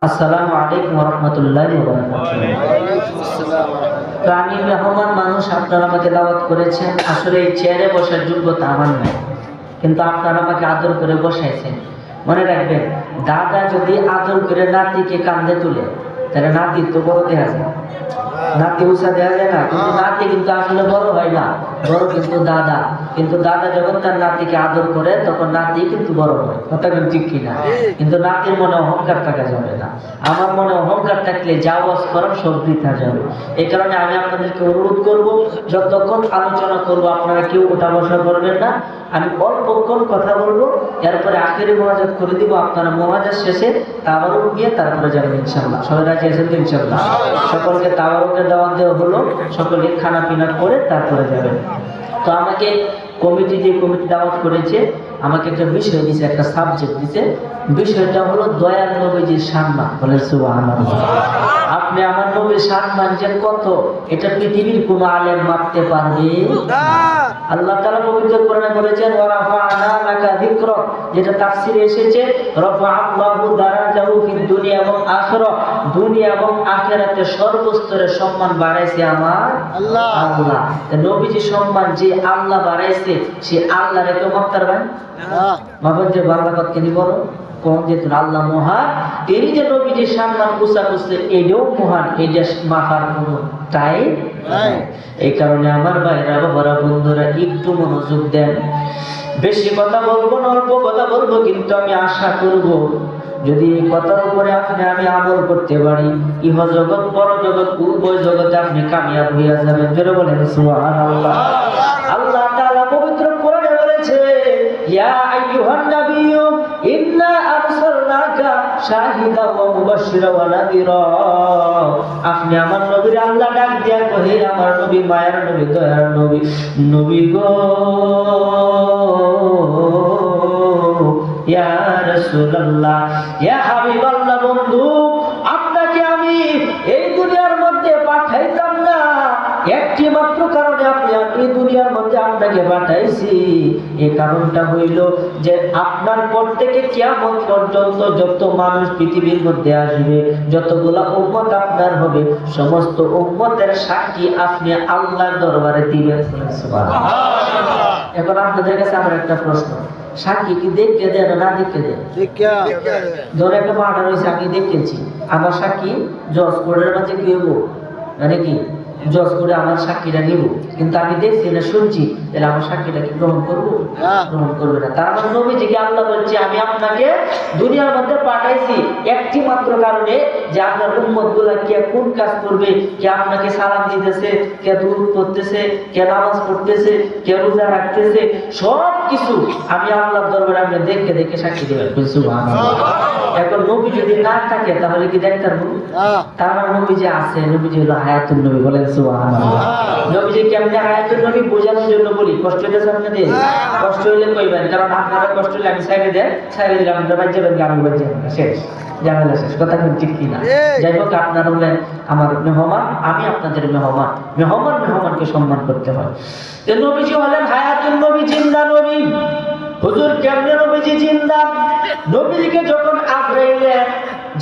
আসসালামু আলাইকুম ওয়া রাহমাতুল্লাহি ওয়া বারাকাতুহু। তো আমি মেহমান মানুষ, আপনারা আমাকে দাওয়াত করেছেন। আসলে এই চেয়ারে বসার যোগ্যতা আমার নাই, কিন্তু আপনারা আমাকে আদর করে বসাইছেন। মনে রাখবেন, দাদা যদি আদর করে নাতিকে কাঁধে তুলে, তাহলে নাতি তো বড় দেখা যায়, নাতি উষা দেওয়া যায় না। কিন্তু নাতি কিন্তু আসলে বড় হয় না, বড় কিন্তু দাদা। কিন্তু দাদা যখন তার নাতিকে আদর করে, তখন নাতি কিন্তু বড় হয়। কথা কিন্তু ঠিক কিনা? কিন্তু নাতির মনে অহংকার থাকা যাবে না। আমার মনে অহংকার থাকলে যা ওয়াজ করার সব বৃথা যাবে। এই কারণে আমি আপনাদেরকে অনুরোধ করব, যতক্ষণ আলোচনা করব আপনারা কেউ ওঠা বসা করবেন না। আমি অল্পক্ষণ কথা বলবো, এরপরে আখেরি মোনাজাত করে দিব। আপনারা মোনাজাত শেষে তাওয়ারুক দিয়ে তারপরে যাবেন ইনশাআল্লাহ। সবাই রাজি আছেন তো ইনশাআল্লাহ? সকলকে তাওয়ারুকের দাওয়াত দেওয়া হলো, সকলে খানা পিনা করে তারপরে যাবেন। তো আমাকে যে কমিটি দাওয়াত করেছে, আমাকে একটা বিষয় দিয়েছে, একটা সাবজেক্ট দিয়েছে। বিষয়টা হলো দয়াল নবীজির সম্মান। বলে সুবহানাল্লাহ। আপনি আমার নবীর সম্মান যে কত, এটা পৃথিবীর কোনো আলেম মাপতে পারবে না। আল্লাহ তাআলা পবিত্র কোরআনে বলেছেন, ওয়া রাফা'না লাকা যিকরাক, যেটা তাফসিরে এসেছে রাফা'আল্লাহু দারাজাহু ফিদ দুনিয়া ওয়াল আখিরাহ, দুনিয়া এবং আখিরাতে সর্বস্তরে সম্মান বাড়াইছে আমার আল্লাহ। নবীজির সম্মান যে আল্লাহ বাড়াইছে, সে আল্লাহর কেউ মাপতে পারবে না। বাবা যে বাংলা কথা কি বলো, কোন যে আল্লাহ মহান, তিনি যে নবীজির সম্মান উঁচা করছে, এটাও মহান, এটা মাপার কোনো তাই নাই। এই কারণে আমার ভাইরা, বাবারা, বন্ধুরা, একটু মনোযোগ দেন। বেশি কথা বলবো না, অল্প কথা বলবো, কিন্তু আমি আশা করব যদি এই কথার উপরে আমি আমল করতে পারি, ইহ জগৎ পর জগৎ উভয় জগতে আপনি কামিয়াব হইয়া যাবেন। জোরে বলেন সুবহানাল্লাহ। আল্লাহ তাআলা পবিত্র কোরআনে বলেছে, ইয়া আইয়ুহান নাবিয়্যু ইন্না আরসালনাকা শাহিদান ওয়া মুবাশশিরান ওয়া নাযীরা। আপনি আমার নবীর আল্লাহ ডাক দিয়া কহে, আমার নবী, মায়ার নবী, দয়ার নবী, নবী গো, ইয়া রাসূলুল্লাহ, ইয়া হাবিবাল্লাহ, বন্ধু, আপনাকে আমি এই দুনিয়ার মধ্যে পাঠাইতাম না একটি মাত্র কারণে। আপনি এই দুনিয়ার মধ্যে আপনাকে পাঠাইছি, এই কারণটা হইল যে আপনার পর থেকে কিয়ামত পর্যন্ত যত মানুষ পৃথিবীর মধ্যে আসবে, যতগুলা উম্মত আপনার হবে, সমস্ত উম্মতের সাক্ষী আপনি আল্লাহর দরবারে দিবেন। সুবহানাল্লাহ। এখন আপনাদের কাছে আমার একটা প্রশ্ন, সাক্ষী কি দেখতে দেয় না দেখতে দেয়? ধরে একটা পাহাড় রয়েছে, আমি দেখেছি, আমার সাক্ষী জজ কোর্টের মাঝে কি হবো, মানে কি জজ করে আমার সাক্ষীটা নিব, কিন্তু আমি দেখছি না, শুনছি, তাহলে আমার সাক্ষীটা কি গ্রহণ করবো? গ্রহণ করবে না। তার মানে নবীজিকে আল্লাহ বলছে, আমি আপনাকে দুনিয়ার মধ্যে পাঠাইছি একটি মাত্র কারণে, যে আপনার উম্মত গুলা কে কোন কাজ করবে, কে আপনাকে সালাম দিতেছে, কে দুরূদ পড়তেছে, কে নামাজ পড়তেছে, কে রোজা রাখতেছে, সব কিছু আমি আল্লাহর দরবারে আপনি দেখে দেখে সাক্ষী দেবেন। সুবহানাল্লাহ। এখন নবী যদি না থাকে তাহলে কি দেখতে পারবো? তার মানে নবী যে আছে, নবীজি হলো হায়াতুন নবী। বলেন সুবহানাল্লাহ। নবীজি কেমনে হায়াতুন নবী বোঝানোর জন্য বলি, কষ্ট হইতেছে আপনাদের? কষ্ট হইলে কইবেন, কারণ আপনারা কষ্ট হইলে আমি সাইডে দিলাম, আমরা বাজ্যে গান বাজ্যে শেষ, জানালা শেষ। কথা কিন্তু ঠিক কিনা? যাই হোক, আপনারা হলেন আমার মেহমান, আমি আপনাদের মেহমান। মেহমানকে সম্মান করতে হয়। তো নবীজি হলেন হায়াতুন নবী, জিন্দা নবী। হুজুর কেমনে নবীজি জিন্দা? নবীজিকে যখন আজরাইল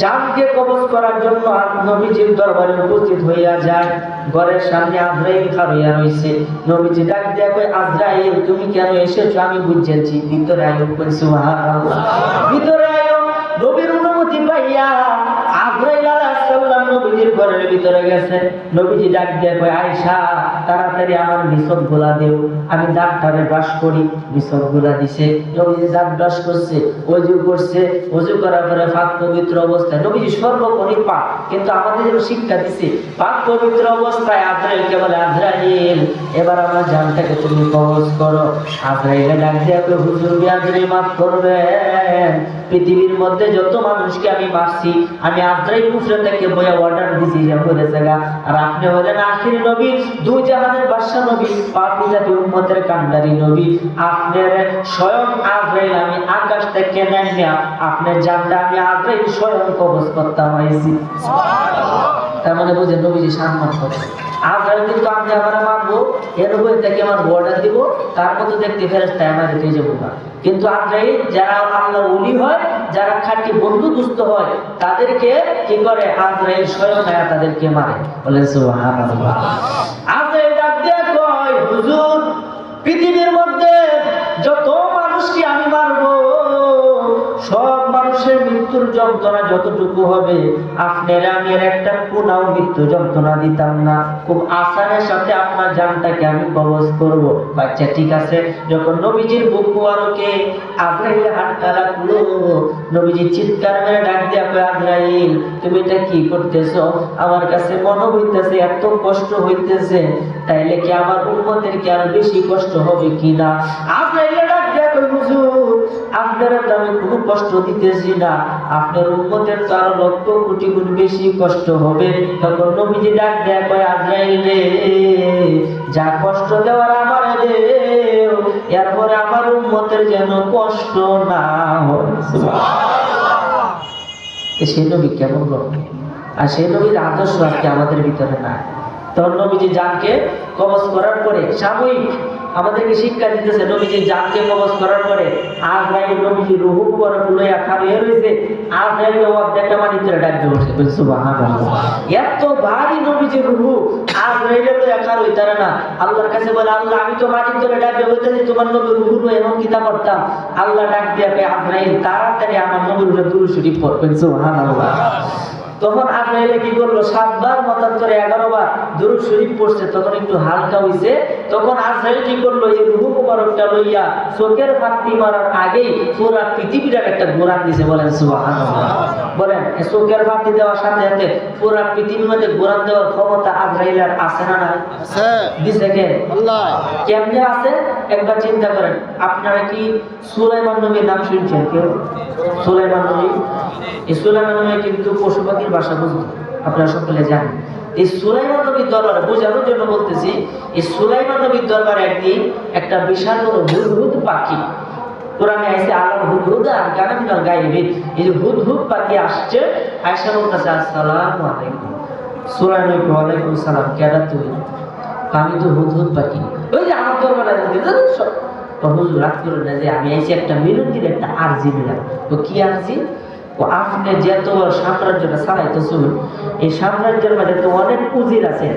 জানকে কবজ করার জন্য নবীজির দরবারে উপস্থিত হইয়া যায়, ঘরের সামনে আজরাইল খাড়া হইয়া রইছে। নবীজি ডাক দিয়া কয়, আজরাইল তুমি কেন এসেছো? আমি বুঝেছি, ভিতরে আয়ো। সুবহানাল্লাহ। ভিতরে আয়ো। নবীর অনুমতি পাইয়া আজরাইল আলাইহিস সালাম নবীজির ঘরের ভিতরে গেছে। নবীজি ডাক দিয়া কয়, আয়েশা, তাড়াতাড়ি আমার মিসক গুলা দেও, আমি দাঁতটারে ব্রাশ করি। মিসক গুলা দিছে, নবীজি দাঁত ব্রাশ করছে, ওযু করছে, ওযু করার পরে পাক পবিত্র অবস্থায়, নবীজি সর্বপরি পাক, কিন্তু আমাদের যেন শিক্ষা দিছে, পাক পবিত্র অবস্থায় আজরাইলকে বলে, আজরাইল, এবার আমার জানটাকে তুমি কবজ করো। আজরাইল ডাক দিয়া কয়, হুজুর বিয়াদরি মাফ করবেন, পৃথিবীর মধ্যে যত মানুষকে আমি মারছি, আমি আজরাইল কুফরে থেকে বইয়া অর্ডার দিছি যে বলে জায়গা, আর আপনি হলেন আখির নবী, দুই জাহানের বাদশা নবী, পাপী জাতি উম্মতের কান্ডারি নবী। আপনার স্বয়ং আজরাইল আমি আকাশ থেকে নেন না, আপনার জানটা আমি আজরাইল স্বয়ং কবজ করতে হয়েছি। সুবহানাল্লাহ। তার মানে বুঝেন নবীজি সম্মান করে। আজরাইল কিন্তু আপনি আমরা মানবো, এর উপরে থেকে আমার অর্ডার দিব, তার মতো দেখতে ফেরেশতা আমার হয়ে যাবো না। কিন্তু আজরাইল যারা আল্লাহর ওলি হয়, যারা খাঁটি বন্ধু দুস্থ হয়, তাদেরকে কি করে আজরাইল স্বয়ং তাদেরকে মারে। বলেন সুবহানাল্লাহ। আজরাইল ডাক দিয়ে কয়, হুজুর পৃথিবীর মধ্যে যত মানুষকে আমি মারবো, সব মানুষের মৃত্যুর যন্ত্রণা যতটুকু হবে, আপনার আমি এর একটা কোনাও মৃত্যু যন্ত্রণা দিতাম না। খুব আসানের সাথে আপনার জানটাকে আমি কবজ করব। বাচ্চা ঠিক আছে। যখন নবীজির বুক মুবারকে আজরাইল হাতটা রাখলো, নবীজি চিৎকার মেরে ডাক দিয়া কয়, আজরাইল তুমি এটা কি করতেছো? আমার কাছে মনে হইতেছে এত কষ্ট হইতেছে, তাইলে কি আমার উম্মতের কি আরো বেশি কষ্ট হবে কিনা? আজরাইল ডাক দিয়া কয়, হুজুর আপনারা তো আমি কোনো কষ্ট দিতেছি না, আপনার উম্মতের তো আরো লক্ষ কোটি গুণ বেশি কষ্ট হবে। তখন নবীজি ডাক দেয়া কয়, আজরাইল রে, যা কষ্ট দেওয়ার আমার দেও, এরপরে আমার উম্মতের যেন কষ্ট না হয়। সেই নবী কেমন লোক, আর সেই নবীর আদর্শ আজকে আমাদের ভিতরে নাই। তখন নবীজি জানকে কবজ করার পরে সাময়িক আমাদেরকে শিক্ষা দিতেছে, নবীজি জানকে কবজ করার পরে আজরাইল নবীজি রূহ মুবারক লইয়া খাড়িয়ে রইছে, আজরাইল অর্ধেকটা মাটি ধরে ডাকতে উঠছে। সুবহানাল্লাহ। এত ভারী নবীজি রূহ, আজরাইল লইয়া খাড় হইতারে না। আল্লাহর কাছে বলে, আল্লাহ আমি তো মাটি ধরে ডাকতে বলতেছি, তোমার নবীর রূহ লই এমন কিতা করতাম। আল্লাহ ডাক দিয়া কয়, আজরাইল তাড়াতাড়ি আমার নবীর উপরে দুরূদ শরীফ পড়বেন। সুবহানাল্লাহ। তখন আজরাইল কি করলো, 7 বার মতান্তরে 11 বার দুরূদ শরীফ পড়ছে। তখন একটু হালকা হইছে। তখন আজরাইল কি করলো, এই রূহ মুবারকটা লইয়া চোখের ফাঁকি মারার আগেই পুরা পৃথিবীটার একটা ঘোরান দিছে। বলেন সুবহানাল্লাহ। বলেন চোখের ফাঁকি দেওয়ার সাথে সাথে পুরা পৃথিবীর মধ্যে ঘোরান দেওয়ার ক্ষমতা আজরাইলের আছে না নাই? আছে। দিছে কে? আল্লাহ। কেমনে আছে একবার চিন্তা করেন। আপনারা কি সুলাইমান নবীর নাম শুনছেন কেউ? সুলাইমান নবী, এই সুলাইমান নবী কিন্তু পশু পাখির ভাষা বুঝতো, আপনারা সকলে জানেন। এই সুলাইমান নবীর দরবারে বোঝানোর জন্য বলতেছি, এই সুলাইমান নবীর দরবারে একদিন একটা বিশাল বড় হুদহুদ পাখি, কোরআনে আইছে আলাল হুদহুদ আর কানা মিনাল গায়বি, এই যে হুদহুদ পাখি আসছে, আয়েশা বলতেছে, আসসালামু আলাইকুম। সুলাইমান নবী, ওয়ালাইকুম সালাম। কেডা তুই? আমি তো হুদহুদ পাখি। ওই যে আমার দরবারে হুজুর রাত করে না, যে আমি আইছি একটা মিনতির একটা আরজি দিলাম। তো কি আরজি? ও আপনি যত সাম্রাজ্যটা চালাইতেছেন, এই সাম্রাজ্যের মধ্যে তো অনেক উজির আছে,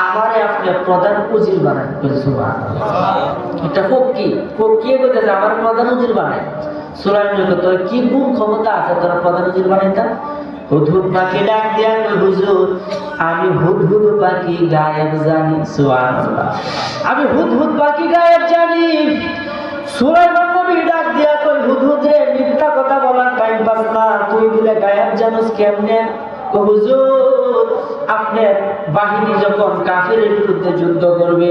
আমারে আপনি প্রধান উজির বানান। এটা ফকি ফকিয়ে বলতেছে, আমার প্রধান উজির বানায়। সুলাইমান তোর কি গুণ ক্ষমতা আছে তোর প্রধান উজির বানাইতা? হুদহুদ পাখি ডাক দিয়া কই, হুজুর আমি হুদহুদ পাখি গায়েব জানি। সুবহানাল্লাহ। আমি হুদহুদ পাখি গায়েব জানি। সুলাইমান নবী ডাক দিয়া কই, হুদহুদ রে, মিথ্যা কথা বলার টাইম পাস না, তুই বলে গায়েব জানোস কেমনে? হুজুর আপনার বাহিনী যখন কাফিরের বিরুদ্ধে যুদ্ধ করবে,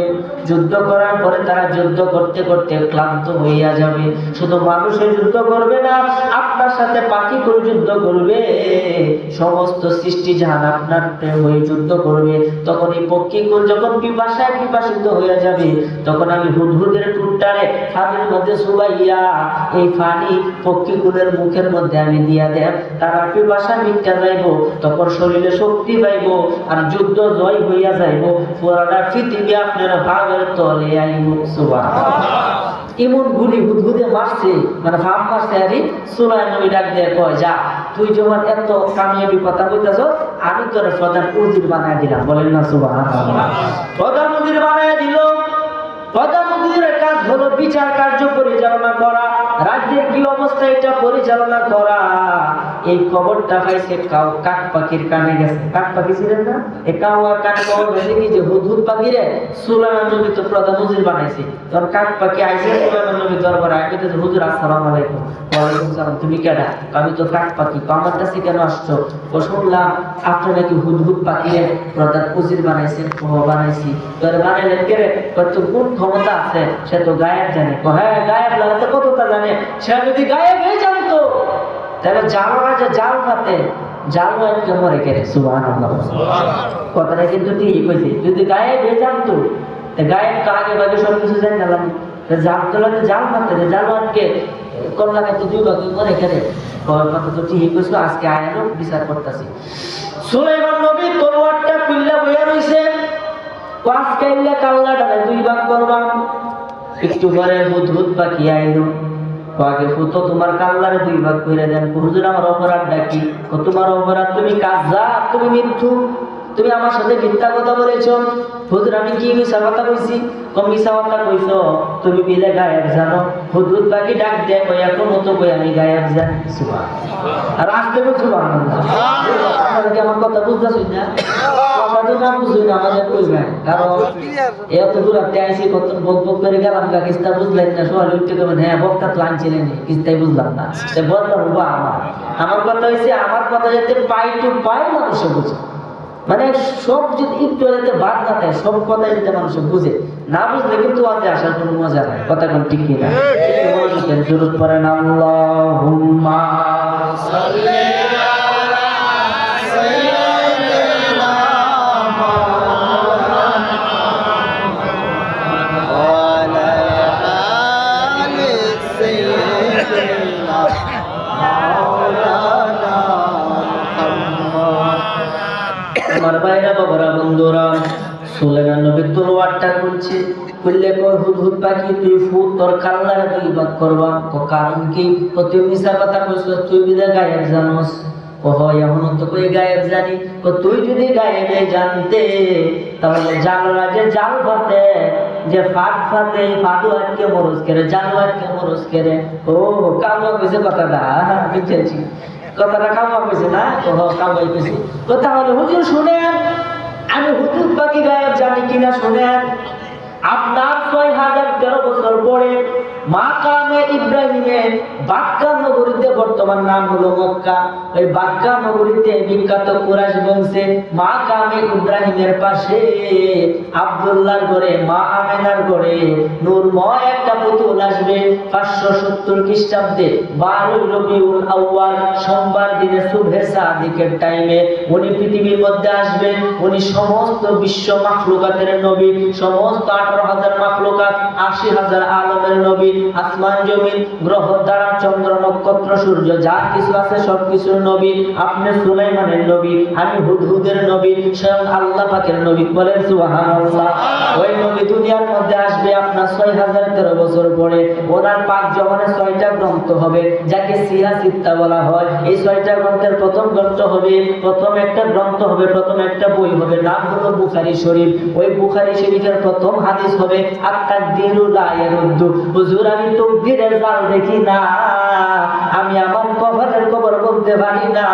যুদ্ধ করার পরে তারা যুদ্ধ করতে করতে ক্লান্ত হইয়া যাবে, শুধু মানুষের যুদ্ধ করবে না, আপনার সাথে পাখি করে যুদ্ধ করবে, সমস্ত সৃষ্টি জাহান আপনার হয়ে যুদ্ধ করবে। তখন এই পক্ষীকুল যখন পিপাসায় পিপাসিত হইয়া যাবে, তখন আমি হুদহুদের টুটটারে ফানির মধ্যে সুবাইয়া এই ফানি পক্ষীকুলের মুখের মধ্যে আমি দিয়া দেব, তারা পিপাসা মিটটা যাইব, তখন শরীরে শক্তি পাইব, আর যুদ্ধ জয় হইয়া যাইব, পুরাটা পৃথিবী আপনার ভাবের তলে আইব। সুবহানাল্লাহ। এমন গুলি হুদহুদে মারছে, মানে ভাব মারছে। আরে সুলাইমান নবী ডাক দিয়ে কয়, যা তুই যখন এত কামিয়াবি কথা কইতাছ, আমি তোর প্রধান উজির বানায় দিলাম। বলেন না সুবহানাল্লাহ। প্রধান উজির বানায় দিল। প্রধান উজিরের কাজ হলো বিচার কার্য পরিচালনা করা, রাজ্যের কি অবস্থা এটা পরিচালনা করা। এই খবরটা পাইছে কাক পাখির কানে গেছে। কাক পাখি ছিলেন না, এই কাওয়ার কানে খবর গেছে কি যে হুদহুদ পাখিরে সুলাইমান নবী তো প্রধান উজির বানাইছে। তখন কাক পাখি আইছে সুলাইমান নবীর দরবারে, আইতে হুজুর আসসালামু আলাইকুম। ওয়ালাইকুম সালাম। তুমি কেডা? আমি তো কাক পাখি। তো আমার কাছে কেন আসছো? ও শুনলাম আপনি নাকি হুদহুদ পাখিরে প্রধান উজির বানাইছেন। ও বানাইছি। তোর বানাইলেন কে রে? কত কোন ক্ষমতা আছে? সে তো গায়েব জানে। হ্যাঁ, গায়েব লাগাতে কতটা জানে। সে যদি গায়েব হয়ে জানতো, তাহলে জানোয়ারা যে জাল পাতে, জানোয়ারকে মরে গেলে। সুবহানাল্লাহ। কথাটা কিন্তু ঠিকই কইছে। যদি গায়েব হয়ে জানতো, গায়েব তো আগে ভাগে সবকিছু জানলাম, জাল তোলাতে জাল পাতে, জানোয়ারকে কল্যাণে তো 2 ভাগ করে খেলে কথা তো ঠিক কইছো আজকে আয়ারও বিচার করতেছি সুলাইমান নবী তলোয়ারটা খুললা বইয়া রইছে পাঁচ কাইল্লা কাল্লাটারে 2 ভাগ করবা একটু পরে হুদহুদ পাখি আইলো আগে ফুতো তোমার কাল্লারে 2 ভাগ করে দেন হুজুর আমার অপরাধটা কি তোমার অপরাধ তুমি কাজ্জাব তুমি মিথ্যু তুমি আমার সাথে মিথ্যা কথা বলেছো হুজুর আমি কি মিথ্যা কথা কইছি মিথ্যা কথা কইছো তুমি বিলে গায়েব জানো হুজুর পাখি ডাক দেয় কই এখন তো কই আমি গায়েব জানি সুবহানাল্লাহ আর আসতে বল সুবহানাল্লাহ আপনারা কি আমার কথা বুঝতেছেন না কথা তো না বুঝুই না আমাদের কইবেন কারণ এত দূর আপনি আইছি কত বকবক করে গেলাম কা কিস্তা বুঝলেন না সকালে উঠতে কবেন হ্যাঁ বক্তা তো আনছিলেন কিস্তাই বুঝলাম না সে বললাম বা আমার কথা হইছে আমার কথা যাতে পাই টু পাই মানুষ বুঝে মানে সব যদি একটু যাতে বাদ না থাকে সব কথাই যাতে মানুষ বুঝে না বুঝলে কিন্তু আজ আসার কোনো মজা নাই কথা কোন ঠিক কি না জরুরত পড়ে না আল্লাহুম্মা সাল্লি আলা সাইয়্যিদিনা ওয়ালা আলি সাইয়্যিদিনা আমার ভাইরা বাবারা বন্ধুরা সুলাইমান নবী তলোয়ারটা খুলছে খুললে কর হুদহুদ পাখি তুই ফুট তোর কাল্লারে 2 ভাগ করবা কারণ কি তুই মিছা কথা কইছস তুই বিদা গায়েব জানোস এখন তো কই গায়েব জানি তুই যদি গায়েবে জানতে তাহলে জানলা যে জাল ফাতে যে ফাতে ফাদু আটকে মরজ করে জানু আটকে মরজ করে কামা কইছে কথাটা বুঝেছি কথাটা কামা কইছে না কামাই কইছে তাহলে হুজুর শুনেন আমি হুদহুদ পাখি গায়েব জানি কিনা শুনেন আপনার 6013 বছর পরে মাকামে ইব্রাহিমের বাক্কা নগরীতে বর্তমান নাম হলো মক্কা ওই বাক্কা নগরীতে বিখ্যাত কুরাইশ বংশে মাকামে ইব্রাহিমের পাশে আব্দুল্লাহর ঘরে মা আমেনার ঘরে নূরময় একটা পুতুল আসবে 570 খ্রিস্টাব্দে 12 রবিউল আউয়াল সোমবার দিনে সুবহে সাদিকের টাইমে উনি পৃথিবীর মধ্যে আসবেন উনি সমস্ত বিশ্ব মাখলুকাতের নবী সমস্ত 18,000 মাখলুকাত 80,000 আলমের নবী আসমান জমিন গ্রহ তারা চন্দ্র নক্ষত্র সূর্য যা কিছু আছে সবকিছুর নবী আপনি সুলাইমানের নবী আমি হুদহুদের নবী স্বয়ং আল্লাহ পাকের নবী বলেন সুবহানাল্লাহ ওই নবী দুনিয়ার মধ্যে আসবে আপনার 6013 বছর পরে ওনার পাক জমানে 6টা গ্রন্থ হবে যাকে সিয়া সিত্তা বলা হয় এই 6টা গ্রন্থের প্রথম গ্রন্থ হবে প্রথম একটা গ্রন্থ হবে প্রথম একটা বই হবে নাম হলো বুখারী শরীফ ওই বুখারী শরীফের প্রথম হাদিস হবে আত-তাকদিরু লা ইয়ারুদ্দু হুজুর আমি তাকদীরের জাল দেখি না আমি আমার কবরের খবর বলতে পারি না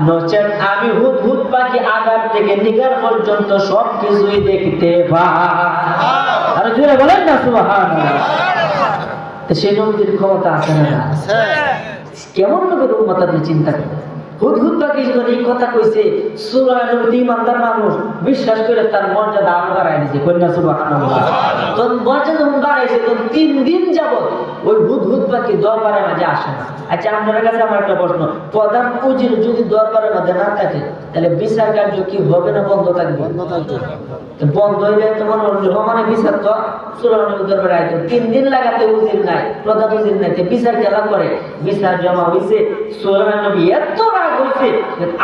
নচেত আমি হুদহুদ পাখি আগার থেকে নিগার পর্যন্ত সব কিছুই দেখতে পাই আর জোরে বলেন না সুবহানাল্লাহ তো সেই নবীর ক্ষমতা আছে না কেমন নবীর উম্মত আপনি চিন্তা করেন হুদহুদ পাখি যখন এই কথা কইছে সুলাইমান নবী ইমানদার মানুষ বিশ্বাস করে তার মর্যাদা আরো বাড়ায় দিয়েছে কন্যা সুবহানাল্লাহ তো মর্যাদা যখন বাড়াইছে তো 3 দিন যাবত ওই হুদহুদ পাখি দরবারের মাঝে আসে না আচ্ছা আপনাদের কাছে আমার একটা প্রশ্ন প্রধান উজির যদি দরবারের মধ্যে না থাকে তাহলে বিচার কার্য কি হবে না বন্ধ থাকবে বন্ধ হয়ে যায় তোমার মানে বিচার তো সুলাইমান নবী দরবারে আইতো 3 দিন লাগাতে উজির নাই প্রধান উজির নাই তো বিচার কেলা করে বিচার জমা হইছে সুলাইমান নবী এত হইছে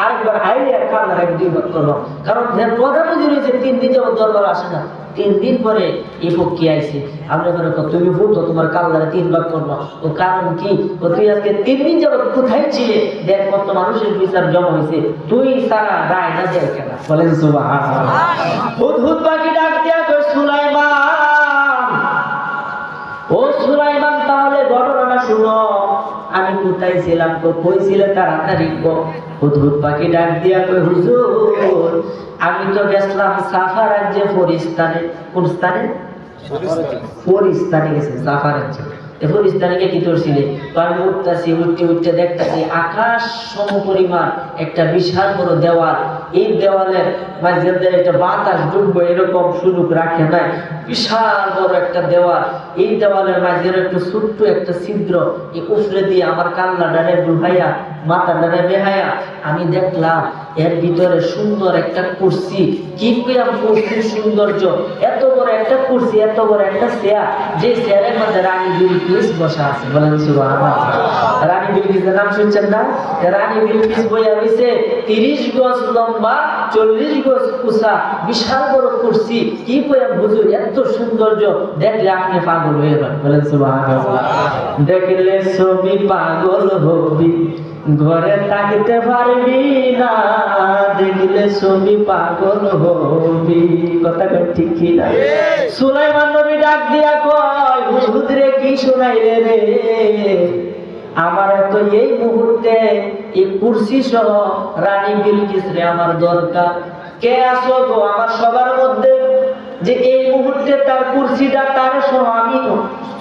আরেকবার আইলে কান্নার এক 2 ভাগ করলো কারণ প্রধান উজির হইছে 3 দিন যাবত দরবার আসে না 3 দিন পরে এই পক্ষী আইছে আমরা বলে তুমি ফুটো তোমার কাল্লারে 3 ভাগ করবো ও কারণ কি তুই আজকে 3 দিন যাবত কোথায় ছিলে দেখ কত মানুষের বিচার জমা হয়েছে তুই সারা রায় না দেয় কেন বলেন সুবহানাল্লাহ হুদহুদ পাখি ডাক দিয়া কই সুলাইমান ও সুলাইমান তাহলে ঘটনাটা শুনো আমি কোথায় ছিলাম তো কই ছিলে তাড়াতাড়ি কো হুদহুদ পাখি ডাক দিয়া কই হুজুর আমি তো গেছিলাম সাফা রাজ্যে ফরিস্তানে কোন স্থানে ফরিস্তানে গেছে সাফা রাজ্যে ফরিস্তানে গিয়ে কি করছিলে তো আমি উঠতে দেখতেছি আকাশ সমপরিমাণ একটা বিশাল বড় দেওয়াল এই দেওয়ালের মাঝে একটা বাতাস ঢুকবো এরকম সুযোগ রাখে নাই বিশাল বড় একটা দেওয়াল এই দেওয়ালের মাঝে একটু ছোট্ট একটা ছিদ্র এই উপরে দিয়ে আমার কান্না ডানে ডুবাইয়া মাথা ডানে বেহায়া আমি দেখলাম এর ভিতরে সুন্দর একটা কুরসি, কি কইলাম কুরসির সৌন্দর্য, এত বড় একটা কুরসি, এত বড় একটা চেয়ার, যে চেয়ারের মধ্যে রানী বিলকিস বসা আছে। বলেন সুবহানাল্লাহ। রানী বিলকিসের নাম শুনছেন না? রানী বিলকিস বইয়া রইছে 30 গজ লম্বা, 40 গজ উঁচা বিশাল বড় কুরসি। কি কইলাম হুজুর, এত সৌন্দর্য দেখলে আপনি পাগল হয়ে যাবেন। বলেন সুবহানাল্লাহ। দেখলে ছবি পাগল হবি, ঘরে থাকতে পারবি না, দেখলে ছবি পাগল হবি। কথা কই ঠিক কি না? সুলাইমান নবী ডাক দিয়া কয়, হুজুরে কি শুনাইলে রে? আমার তো এই মুহূর্তে এই কুরসি সহ রানী বিলকিস রে আমার দরকার। কে আসো গো আমার সবার মধ্যে, যে এই মুহূর্তে তার কুরসিটা তার সহ আমি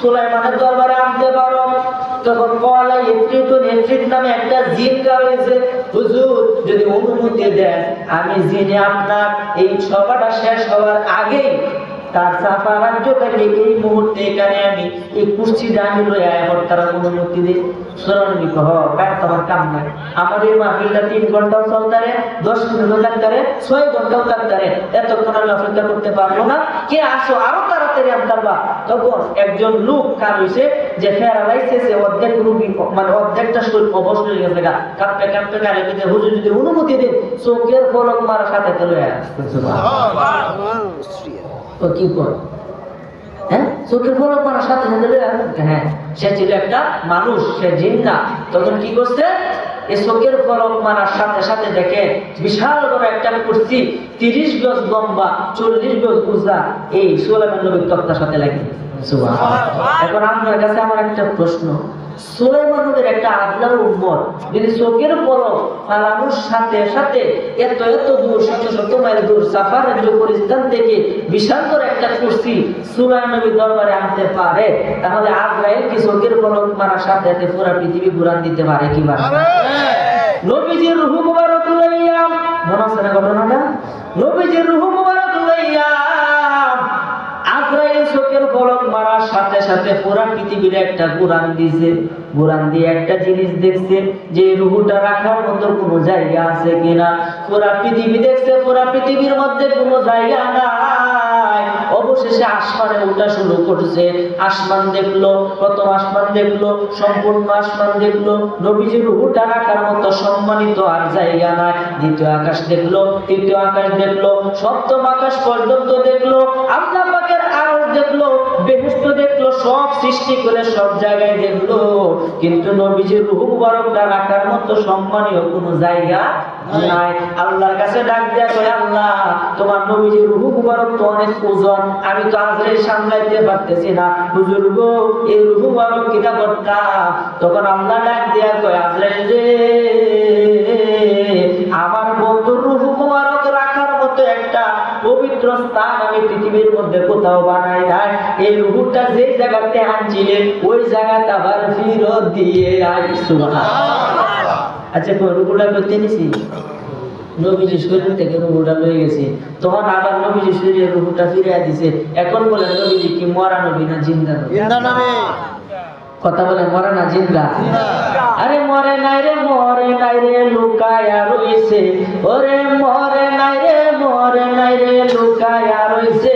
সুলাইমানের দরবারে আনতে পারো? তখন কলা ইফরিত নামে একটা জিন রয়েছে। হুজুর যদি অনুমতি দেন, আমি জিনে আপনার এই সভাটা শেষ হওয়ার আগেই তার সাফা রাজ্য থেকে এই মুহূর্তে এখানে আমি এই কুরসিটা আমি লইয়া এখন তারা অনুমতি দিই। সুরানবী কহ কার তোমার কাম নাই, আমার এই মাহফিলটা 3 ঘন্টাও চলতারে, 10 মিনিটও লাগতারে, 6 ঘন্টাও লাগতারে, এতক্ষণ আমি অপেক্ষা করতে পারবো না। কে আসো আরো তাড়াতাড়ি আনতারবা। তখন একজন লোক কার হইছে যে প্যারালাইসিসে অর্ধেক রোগী, মানে অর্ধেকটা শরীর অবশ হয়ে গেছে, কাঁপতে কাঁপতে কালে দিতে হুজুর যদি অনুমতি দেন চোখের পলক মারার সাথে চলে আসছে। তো কি কর, হ্যাঁ চোখের পলক মারার সাথে সাথে, হ্যাঁ সে ছিল একটা মানুষ, সে জিন না। তখন কি করছে, এই চোখের পলক মারার সাথে সাথে দেখে বিশাল বড় একটা কুরসি, 30 গজ লম্বা, 40 গজ উঁচা, এই সুলাইমান নবীর তক্তার সাথে লাগে। সুবহানাল্লাহ। এখন আপনার কাছে আমার একটা প্রশ্ন, সুলাইমান নবীর একটা আদলার উম্মত যদি চোখের পলক ফালানোর সাথে সাথে এত এত দূর, শত শত মাইল দূর সাফার রাজ্য পরিস্থান থেকে বিশাল করে একটা কুরসি সুলাইমান নবীর দরবারে আনতে পারে, তাহলে আজরাইল কি চোখের পলক মারার সাথে সাথে পুরো পৃথিবী ঘুরান দিতে পারে কি পারে? নবীজির রূহ মুবারক লইয়া, মনে আছে না ঘটনাটা? নবীজির রূহ মুবারক লইয়া আজরাইল চোখের পলক মারার সাথে সাথে পুরা পৃথিবীর একটা ঘুরান দিছে। ঘুরান দিয়ে একটা জিনিস দেখছে যে রুহুটা রাখার মতো কোনো জায়গা আছে কিনা। পুরা পৃথিবী দেখছে, পুরা পৃথিবীর মধ্যে কোনো জায়গা নাই। অবশেষে আসমানে ওঠা শুরু করছে। আসমান দেখলো, প্রথম আসমান দেখলো, সম্পূর্ণ আসমান দেখলো, নবীজির রুহুটা রাখার মতো সম্মানিত আর জায়গা নাই। দ্বিতীয় আকাশ দেখলো, তৃতীয় আকাশ দেখলো, সপ্তম আকাশ পর্যন্ত দেখলো, আল্লাহ পাকের আরশ দেখলো, বেহেশত দেখলো, সব সৃষ্টি করে সব জায়গায় দেখলো, কিন্তু নবীজির রূহ মুবারকটা রাখার মতো সম্মানীয় কোনো জায়গা নাই। আল্লাহর কাছে ডাক দেয়া কয়, আল্লাহ তোমার নবীজির রূহ মুবারক তো অনেক ওজন, আমি তো আজরাইল সামলাইতে পারতেছি না, হুজুর গো এই রূহ মুবারক কিটা করতাম? তখন আল্লাহ ডাক দেয়া কয়, আজরাইল রে, আমার বন্ধুর রূহ মুবারক রাখার মতো একটা পবিত্র স্থান আমি পৃথিবীর মধ্যে কোথাও বানাই নাই। এই রূহটা যে জায়গাতে আনছিলেন ওই জায়গাটা আবার ফিরত দিয়ে আই। সুবহানাল্লাহ। আচ্ছা রূহটা করতে নিছি, নবীজি শরীর থেকে রূহটা লয়ে গেছে, তখন আবার নবীজি শরীরে রূহটা ফিরিয়ে দিছে। এখন বলেন নবীজি কি মরা নবী না জিন্দা নবী? জিন্দা নবী। কথা বলে মরে না জিন্দা? আরে মরে নাই রে, মরে নাই রে, লুকায়া রইছে। ওরে মরে নাই রে, মরে নাই রে, লুকায়া রইছে।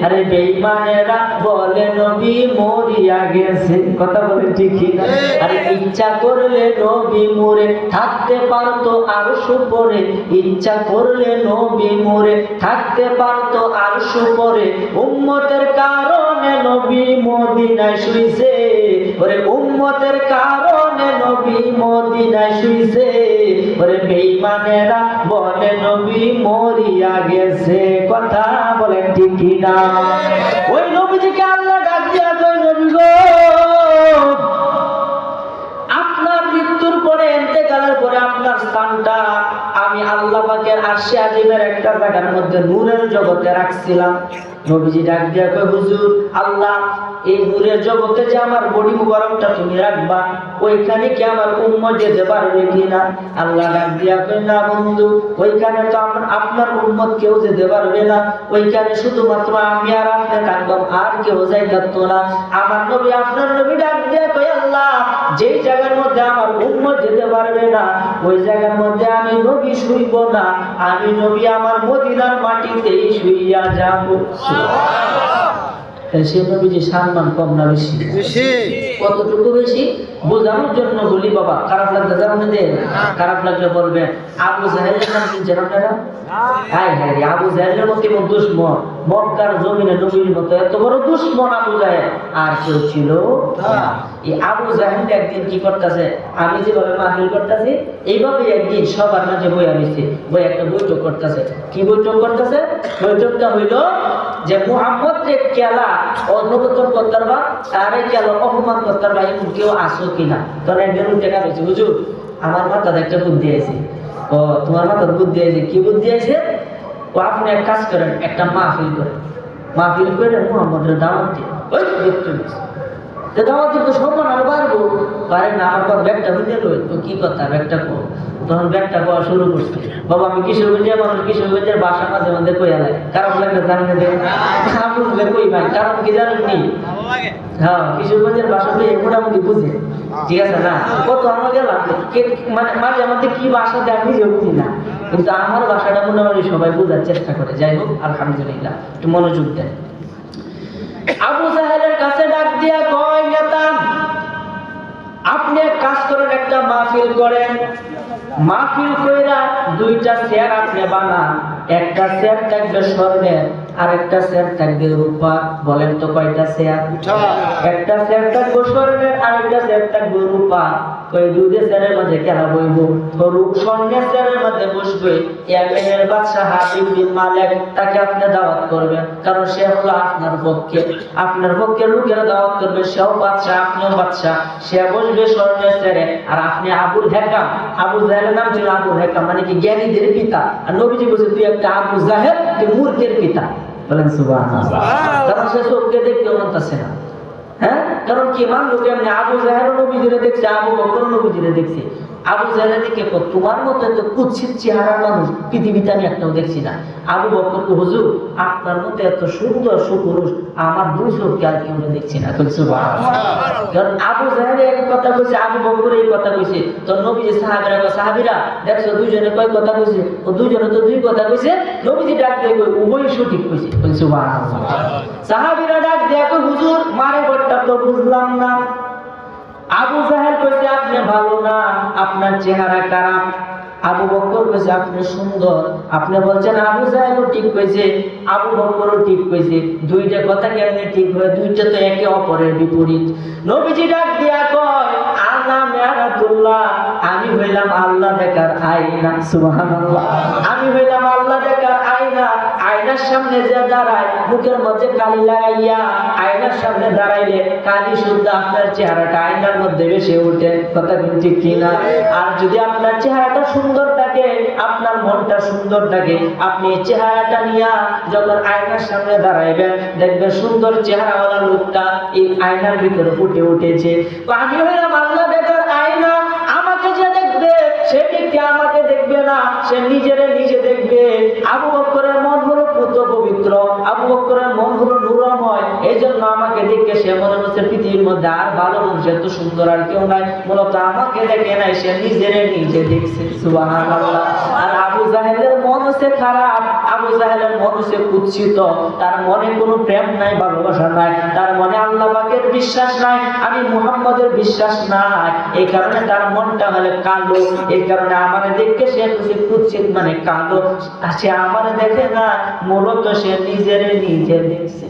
আরে বেঈমানেরা বলে নবী মরিয়া গেছে। কথা বলে ঠিক কি না? আরে ইচ্ছা করলে নবী মরে থাকতে পারতো আরশ উপরে, ইচ্ছা করলে নবী মরে থাকতে পারতো আরশ উপরে। উম্মতের কারণে নবী মদিনায় শুইছে। ওরে উম্মতের কারণে নবী মদিনায় শুইছে। ওরে বেঈমানেরা বলে নবী মরিয়া গেছে। কথা বলেন ঠিক কি না? ওই নবীজিকে আল্লাহ ডাক দিয়া কই, নবী গো আপনার মৃত্যুর পরে, ইন্তেকালের পরে আপনার স্থানটা আমি আল্লাহ পাকের আরশে আজিমের একটা জায়গার মধ্যে নূরের জগতে রাখছিলাম। নবীজি ডাক দিয়া কয়, হুজুর আল্লাহ এই নূরের জগতে যে আমার বডি মুবারকটা তুমি রাখবা, ওইখানে কি আমার উম্মত যেতে পারবে কিনা? আল্লাহ ডাক দিয়া কয়, না বন্ধু, ওইখানে তো আপনার উম্মত কেউ যেতে পারবে না, ওইখানে শুধুমাত্র আমি আর আপনি থাকতাম, আর কেউ যাইতো না। আমার নবী, আপনার নবী ডাক দিয়া কয়, আল্লাহ যেই জায়গার মধ্যে আমার উম্মত যেতে পারবে না, ওই জায়গার মধ্যে আমি নবী শুইব না, আমি নবী আমার মদিনার মাটিতেই শুইয়া যাব। সে নবীজি সম্মান কম না বেশি? কতটুকু বেশি বোঝানোর জন্য বলি বাবা। খারাপ লাগলে আপনাদের, খারাপ লাগলে বলবেন আবু জাহেলের নাম শুনছেন আপনারা? হায় হায় রে, আবু জাহেলের মতো এমন দুশ্মন মক্কার জমিনে নবীর মতো এত বড় দুশ্মন আবু জাহেল আর কেউ ছিল? এই আবু জাহেল একদিন কি করতেছে, আমি যেভাবে মাহফিল করতেছি এইভাবে একদিন সবার মাঝে বই আনিছে, বই একটা বৈঠক করতেছে। কি বৈঠক করতেছে? বৈঠকটা হইল যে মুহাম্মদ রে কেলা অনবতর করতে পারবা, তারে কেলা অপমান করতে পারবা, এমন কেউ আসো কিনা? তখন একজন উঠে গেছে, হুজুর আমার মাথায় একটা বুদ্ধি আছে। ও তোমার মাথার বুদ্ধি আছে? কি বুদ্ধি আছে? ও আপনি এক কাজ করেন, একটা মাহফিল করেন, মাহফিল করে মুহাম্মদের দাওয়াত দিন। ওই দাওয়াত দিতে সম্মান আর পারবো পারে না, আমার কথা ব্যাগটা হইতে রই তো কি কথা ব্যাগটা কো। তখন ব্যাগটা কোয়া শুরু করছে, বাবা আমি কিশোরগঞ্জের মানুষ, কিশোরগঞ্জের বাসা মাঝে মধ্যে কইয়া লাগে, কারণ লাগলে জানতে দেবেন না বুঝলে কই ভাই, কারণ কি জানেন নি? হ্যাঁ, কিশোরগঞ্জের ভাষাটা মোটামুটি বুঝে, ঠিক আছে না? কত আমরা গেলাম মানে মাঝে মধ্যে কি ভাষা দেয় আমি নিজেও বুঝি না, কিন্তু আমার ভাষাটা মোটামুটি সবাই বোঝার চেষ্টা করে। যাই হোক আলহামদুলিল্লাহ, একটু মনোযোগ দেন। আবু জাহেলের কাছে ডাক দিয়া কয়, নেতা আপনি এক কাজ করেন, একটা মাহফিল করেন, মাহফিল কইরা দুইটা চেয়ার আপনি বানান, একটা চেয়ার থাকবে স্বর্ণের আর একটা চেয়ার থাকবে রূপা। বলেন তো কয়টা চেয়ার? একটা চেয়ার থাকবে স্বর্ণের আর একটা চেয়ার থাকবে রূপা। কই দুইটা চেয়ারের মধ্যে কেনা বইব? স্বর্ণের চেয়ারের মধ্যে বসবে ইয়ামেনের বাদশাহ হাবিব বিন মালিক, তাকে আপনি দাওয়াত করবেন, কারণ সে হলো আপনার পক্ষে লোকেরা দাওয়াত করবে, সেও বাদশাহ আপনিও বাদশাহ। সে বসবে স্বর্ণের চেয়ারে আর আপনি আবুল হেকাম। আবু জাহেলের নাম ছিল আবুল হেকাম, মানে কি জ্ঞানীদের পিতা। আর নবীজি বলছে তুই একটা আবু জাহেল, তুই মূর্খের পিতা। বলেন সুবহানাল্লাহ। কারণ সে চোখকে দেখতে মনতাছে না। হ্যাঁ, কারণ কি মানলো কেমনি? আবু জাহেল নবীজিরে দেখছে, আবু বকর নবীজিরে দেখছে। আবু জাহেলের দিকে তোমার মতো এত কুৎসিত চেহারার মানুষ পৃথিবীতে আমি একটাও দেখছি না। আবু বকর কো, হুজুর আপনার মতো এত সুন্দর সুপুরুষ আমার দুই চোখকে আর কেউ দেখছি না। কারণ আবু জাহেল এক কথা কইছে, আবু বকর এই কথা কইছে, তো নবীজি সাহাবীরা কয়, সাহাবীরা দেখছো দুইজনে কয় কথা কইছে? ও দুইজনে তো দুই কথা কইছে। নবীজি ডাক দিয়ে কই উভয়ই সঠিক কইছে। সুবহানাল্লাহ। সাহাবীরা ডাক দিয়ে কই, হুজুর মারে বটটা তো বুঝলাম না। আবু জাহেল কইছে আপনি ভালো না, আপনার চেহারা খারাপ। আবু বকর কইছে আপনি সুন্দর। আপনি বলছেন আবু জাহেলও ঠিক কইছে, আবু বকরও ঠিক কইছে। দুইটা কথা কেমনে ঠিক হয়? দুইটা তো একে অপরের বিপরীত। নবীজি ডাক দিয়া কয়, আনা মিরাতুল্লাহ, আমি হইলাম আল্লাহ দেখার আয়না। সুবহানাল্লাহ। আমি হইলাম আল্লাহ দেখার আয়না। আয়নার সামনে যে দাঁড়ায়, মুখের মধ্যে কালি লাগাইয়া আয়নার সামনে দাঁড়াইলে কালি শুদ্ধ আপনার চেহারাটা আয়নার মধ্যে ভেসে ওঠে। কথা ঠিক কিনা? আর যদি আপনার চেহারাটা সুন্দর থাকে, আপনার মনটা সুন্দর থাকে, আপনি এই চেহারাটা নিয়ে যখন আয়নার সামনে দাঁড়াইবেন, দেখবেন সুন্দর চেহারাওয়ালা লোকটা এই আয়নার ভিতরে ফুটে উঠেছে। আমি হইলাম আল্লাহ দেখার আয়না। আমাকে যে দেখবে সে ব্যক্তি আমাকে দেখবে না, সে নিজে দেখবে। আবু বকরের মন হলো পুত্র পবিত্র, আবু বকরের মন হলো নূরময়। এই জন্য আমাকে দেখে সে মনে হচ্ছে পৃথিবীর মধ্যে আর ভালো মানুষ এত সুন্দর আর কেউ নাই। মূলত আমাকে দেখে নাই, সে নিজে দেখছে। সুবহানাল্লাহ। আর আবু জাহেলের মন হচ্ছে খারাপ, আবু জাহেলের মন হচ্ছে কুৎসিত। তার মনে কোনো প্রেম নাই, ভালোবাসা নাই, তার মনে আল্লাহ পাকের বিশ্বাস নাই, আমি মুহাম্মদের বিশ্বাস নাই। এই কারণে তার মনটা হলে কালো। এই কারণে আমারে দেখে সে হচ্ছে কুৎসিত, মানে কালো। সে আমারে দেখে না, মূলত সে নিজে দেখছে।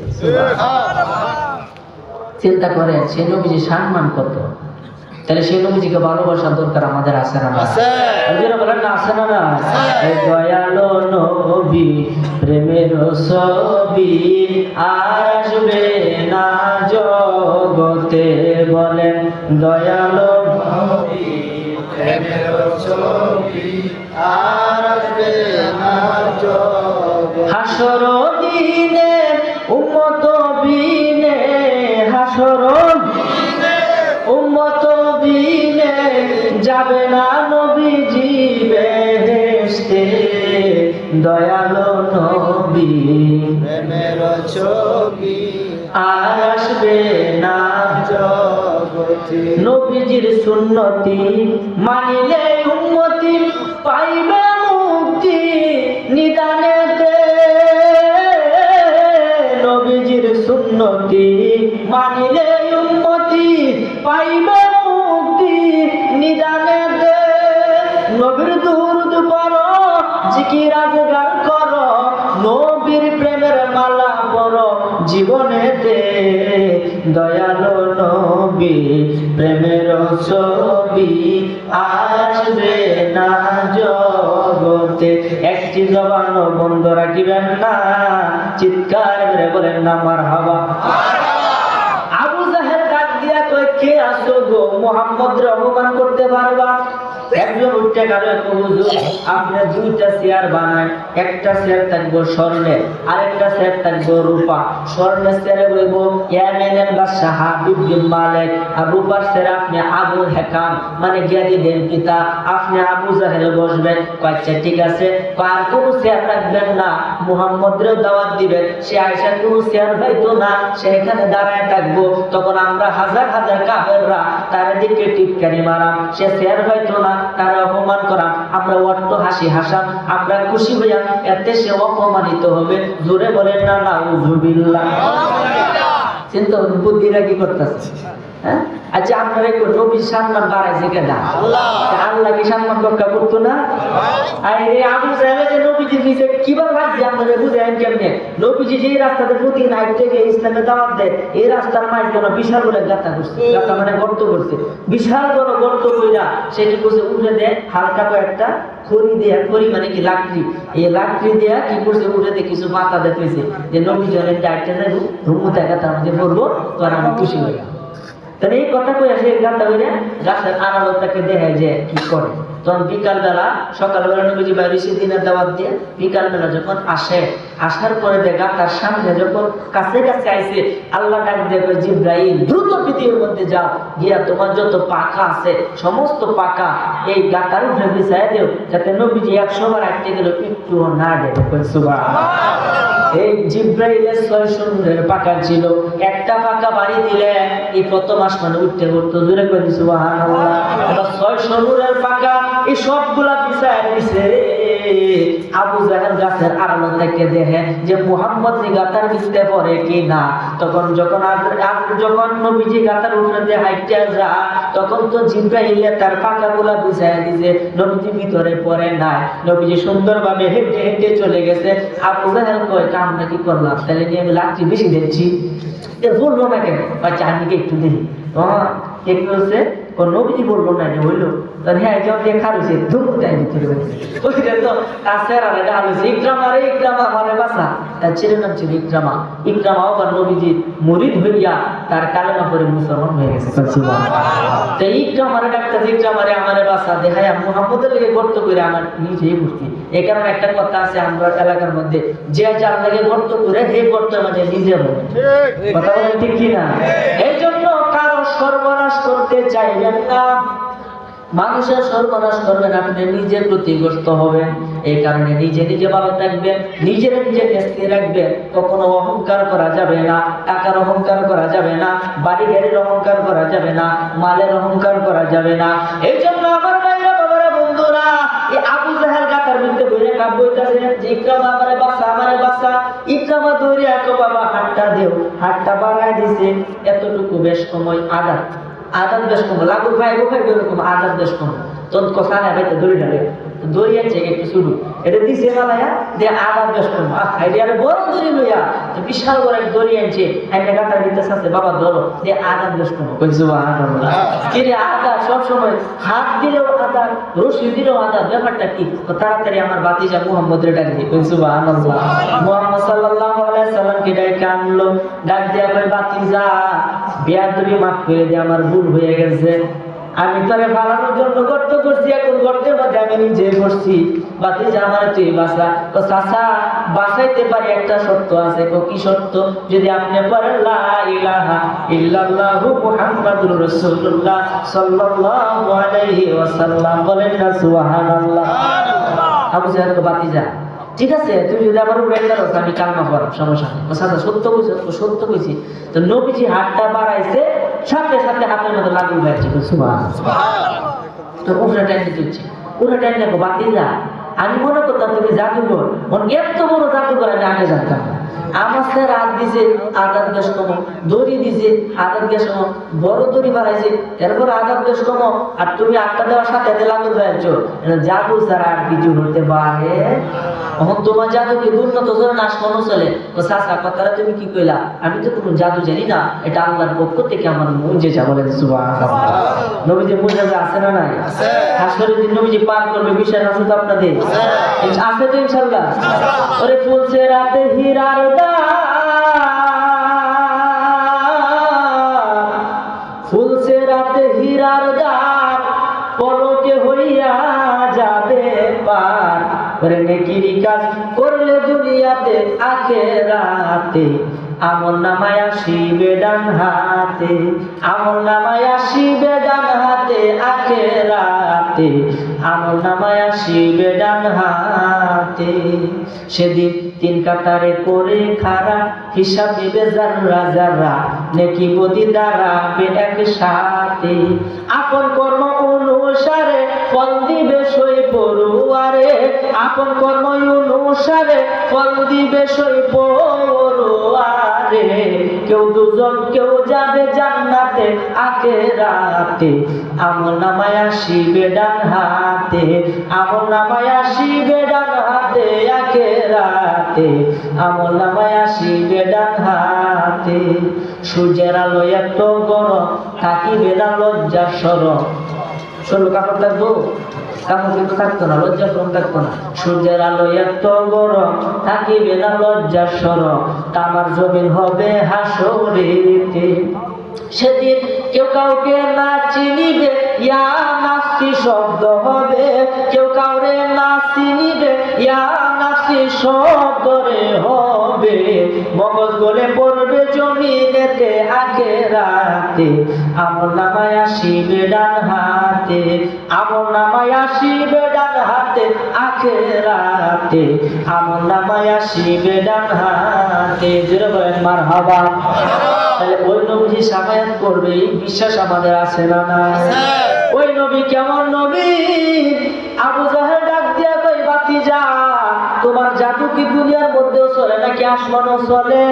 চিন্তা করেন সে নবীজি সম্মান কত। তাহলে সেই নবীজিকে ভালোবাসার দরকার আমাদের আছে না? বলেন না, আছে না? দয়ালো নবী প্রেমের ছবি আর আসবে না জগতে। বলেন দয়ালো নবী প্রেমের ছবি আর আসবে না জগতে। হাসর দিনে উম্মত বিনে, হাসর উম্মত বিনে যাবে না নবীজি বেহেশতে। দয়ালো নবী প্রেমের ছবি আর আসবে না জগতে। নবীজির সুন্নতি মানিলে উম্মতি পাইবে সুন্নতি মানিলে উম্মতি পাইবে মুক্তি নিদানে দে নবীর দুরূদ পড়ো জিকির আজগার করো নবীর প্রেমের মালা পড়ো জীবনেতে দয়ালু নবী প্রেমের ছবি আসবে না জগতে। একটি জবানও বন্ধ রাখিবেন না, চিৎকার করে বলেন না মারহাবা। আবু জাহেল ডাক দিয়া কয়, কে আসো গো মুহাম্মদরে অপমান করতে পারবা? একজন উঠে গেল, হুজুর আপনি দুইটা চেয়ার বানায়, একটা চেয়ার থাকবো স্বর্ণের, আরেকটা চেয়ার থাকবো রূপা। স্বর্ণের চেয়ারে বলবো ইয়ামেনের বাদশা হাবিব বিন মালিক, আর রূপার চেয়ারে আপনি আবু হেকাম মানে জ্ঞানীদের পিতা, আপনি আবু জাহেল বসবেন। কয়েকটা ঠিক আছে, আর কোনো চেয়ার রাখবেন না, মুহাম্মদরেও দাওয়াত দিবেন, সে আয়েশা কোনো চেয়ার পাইতো না, সে এখানে দাঁড়ায় থাকবো। তখন আমরা হাজার হাজার কাফেররা তার দিকে টিটকারি মারাম, সে চেয়ার পাইতো না, তারা অপমান করা, আমরা অট্ট হাসি হাসাম, আমরা খুশি হইয়া এতে সে অপমানিত হবে। জোরে বলেন না নাউযুবিল্লাহ। চিন্তা বুদ্ধিরা কি করতেছে? হ্যাঁ, আচ্ছা আপনারা একটু নবীর সম্মান বাড়াইছে কেন? আল্লাহ কি সম্মান রক্ষা করতো না? আর এই আবু জাহেল যে নবীজি দিয়েছে কিভাবে ভাবছি আপনারা বুঝেন কেমনে? নবীজি যে রাস্তাতে প্রতিদিন হাঁটতে গিয়ে ইসলামের দাওয়াত দেয়, এই রাস্তার মাঝখানে বিশাল বড় গাঁথা করছে, গাঁথা মানে গর্ত করছে, বিশাল বড় গর্ত কইরা সেটি করছে উঠে দেয় হালকা কয়েকটা খড়ি দেয়া, খড়ি মানে কি লাকড়ি, এই লাকড়ি দেয়া কি করছে উঠে দিয়ে কিছু পাতা দেখতেছে যে নবীজি অনেক ডাইটে যাবো ধুমুতে গাঁথা মধ্যে পড়বো, তো আর আমি খুশি হই। তাহলে এই কথা কই আসে গাঁথা হইলে গাছের আড়ালটাকে দেখায় যে কি করে। তখন বিকালবেলা, সকালবেলা নবীজি বাইরে দিনের দাওয়াত দিয়ে বিকালবেলা যখন আসে, আসার পরে দেখা তার সামনে যখন কাছে কাছে আইছে, আল্লাহ ডাক দিয়ে কয় জিবরাইল দ্রুত পৃথিবীর মধ্যে যাও, গিয়া তোমার যত পাখা আছে সমস্ত পাখা এই গাতার উপরে বিছায় দেও, যাতে নবীজি 100 বার আটকে গেল একটু না দেবে। সুবহানাল্লাহ। এই জিবরাইলের 600 নূরের পাখা ছিল, একটা পাখা বাড়ি দিলে এই প্রথম আসমানে উঠতে করতো। জোরে করে সুবহানাল্লাহ। এবার 600 নূরের পাখা এই সবগুলা বিছায় দিছে। আবু জাহেল গাছের আড়াল থেকে দেখে যে মুহাম্মদ গাতার ভিতরে পড়ে কি না। তখন যখন নবীজি গাতার উপরে দিয়ে হাইটে যায়, তখন তো জিবরাইল তার পাখাগুলা বিছায় দিছে, নবীজি ভিতরে পড়ে নাই। নবীজি সুন্দরভাবে হেঁটে হেঁটে চলে গেছে। আবু জাহেল কয় আমরা কি করলাম, তাহলে নিয়ে আমি লাঠি বেশি দিচ্ছি, বললো না কেন? চারদিকে একটু দেখি একটু হচ্ছে নবীজি বললো না যে হইলো, তাহলে হ্যাঁ জব দিয়ে খারুছে ধুমটাই ভিতরে ওইটা তো তার চেহারা গালুছে ইকরামা রে ইকরামা আমার বাসা। তার ছেলের নাম ছিল ইকরামা। ইকরামাও বা নবীজি মুরিদ হইয়া তার কালেমা পড়ে মুসলমান হয়ে গেছে। তো ইকরামারে ডাক্তার ইকরামারে আমার বাসা দেখায় মুহাম্মদের লেগে গর্ত করে আমার নিজেই বুঝছি। এই কারণে একটা কথা আছে আমরা এলাকার মধ্যে, যে যার লেগে গর্ত করে হে গর্তের মাঝে নিজে বলে, কথা বলেন ঠিক কিনা? এই জন্য কারো সর্বনাশ করতে চাইবেন না, মানুষের সর্বনাশ করবেন, আপনি নিজের ক্ষতিগ্রস্ত হবেন। এই কারণে নিজে নিজে ভালো থাকবেন, নিজে নিজে স্থির রাখবেন। কখনো অহংকার করা যাবে না, টাকার অহংকার করা যাবে না, বাড়ি গাড়ির অহংকার করা যাবে না, মালের অহংকার করা যাবে না। এই জন্য আমার ভাইরা বাবারা বন্ধুরা, এই আবু জাহেল গাতার ভিতরে বইরে কাব্য হইতাছে যে ইকরামা আমারে বাসা, আমারে বাসা। ইকরামা দৌড়ে এত বাবা হাতটা দেও, হাতটা বাড়ায় দিছে এতটুকু, বেশ সময় আদান বেশ কম লাগুর ভাই গোফাই এরকম আদান বেশ কম। তখন কথা না ভাই দড়ি ঢালে দড়ি আছে একটু শুরু এটা দিছে মালায়া দিয়ে আদান বেশ কম আরে বড় দড়ি লইয়া বিশাল বড় এক দড়ি আনছে একটা গাতার ভিতরে আছে বাবা ধরো দিয়ে আদান বেশ কম সুবহানাল্লাহ। কি রে আদা সব সময় হাত দিলেও আদা, রশি দিলেও আদা, ব্যাপারটা কি? তাড়াতাড়ি আমার বাতিজা মুহাম্মদের ডাক দিয়ে সুবহানাল্লাহ। মুহাম্মদ সাল্লাল্লাহু আলাইহি সাল্লামকে ডাইকা আনলো, ডাক দিয়া কই বাতিজা বেয়াদবি মাফ করে দে, আমার ভুল হয়ে গেছে, আমি তোরে বাড়ানোর জন্য গর্ত করছি, এখন গর্তের মধ্যে আমি নিজে বসছি, বাতিজা আমার তুই বাঁচা। তো চাচা বাঁচাইতে পারি, একটা শর্ত আছে। কি শর্ত? যদি আপনি পড়েন লা ইলাহা ইল্লাল্লাহু মুহাম্মাদুর রাসূলুল্লাহ সাল্লাল্লাহু আলাইহি ওয়াসাল্লাম, বলেন না সুবহানাল্লাহ। আবু জাহেল তো বাতিজা ঠিক আছে, তুমি যদি আমার উপরে আমি কালমা পড়াম, সমস্যা নেই। সাথে সত্য বলছি, সত্য বলছি। তো নবীজি হাতটা বাড়াইছে, সাথে সাথে হাতের মধ্যে লাগু হয়েছে। তো উপরে টাইনে দিচ্ছে, উপরে টাইনে বাতিজা আমি মনে করতাম তুমি জাদুঘর, এত বড় জাদুঘর আমি আগে জানতাম না। আমাকে রাত দিছে আদাত বেশ কম, দড়ি দিছে আদাত বেশ কম, বড় দড়ি বানাইছে এরপর আদাত বেশ কম, আর তুমি আটটা দেওয়ার সাথে লাগু হয়েছো। জাদু ছাড়া আর কিছু হতে পারে? এখন তোমার জাদু কি উন্নত ধরনের আসমানও চলে? ও চাচা কথাটা তুমি কি কইলা? আমি তো কোনো জাদু জানি না, এটা আল্লাহর পক্ষ থেকে আমার মুজিজা। বলেন সুবহানাল্লাহ। নবীজি মুজিজা আছে না নাই? হাসরের দিন নবীজি পার করবে, বিশ্বাস আছে তো আপনাদের? আছে তো ইনশাআল্লাহ। ওরে ফুলছে রাতে হীরার দাম, ফুলছে রাতে হীরার দাম, পলকে হইয়া যাবে পার। ওরে নেকির কাজ করলে দুনিয়াতে আখিরাতে আমল নামায় আসিবে ডান হাতে, আমল নামায় আসিবে ডান হাতে, আখিরাতে আমল নামায় আসিবে ডান হাতে। সেদিন তিন কাতারে করে খাড়া, হিসাব দিবে যারা যারা, নেকি বদি দাঁড়াবে একসাথে। আপন কর্ম অনুসারে ফল দিবে সই পড়ুয়ারে, আপন কর্ম অনুসারে ফল দিবে সই পড়ুয়ারে। কেউ দুজন কেউ যাবে জান্নাতে আখিরাতে, আমল নামায় আসিবে ডান হাতে, আমল নামায় আসিবে ডান হাতে, আখিরাতে আমল নামায় আসিবে ডান হাতে। সূর্যের আলো এত গরম, থাকিবে না লজ্জা শরম। শরীর কাপড় থাকবো? কাপড় কিন্তু থাকতো না, লজ্জা শরম থাকতো না। সূর্যের আলো এত গরম, থাকিবে না লজ্জা শরম। তামার জমিন হবে হাসরেতে, সেদিন কেউ কাউকে না চিনিবে, ইয়া নাফসি শব্দ হবে। কেউ কাউরে না চিনিবে, ইয়া নাফসি শব্দরে হবে। মগজ গলে পড়বে জমিনেতে আখিরাতে, আমল নামায় আসিবে ডান হাতে, আমল নামায় আসিবে ডান হাতে, আখিরাতে আমল নামায় আসিবে ডান হাতে। জোরে বলেন মারহাবা। তাহলে ওই নবী সাফায়াত করবে, এই বিশ্বাস আমাদের আছে না নাই? ওই নবী কেমন নবী? আবু জাহেল ডাক দিয়া কই, বাতিজা তোমার জাদু কি দুনিয়ার মধ্যেও চলে নাকি আসমানও চলে?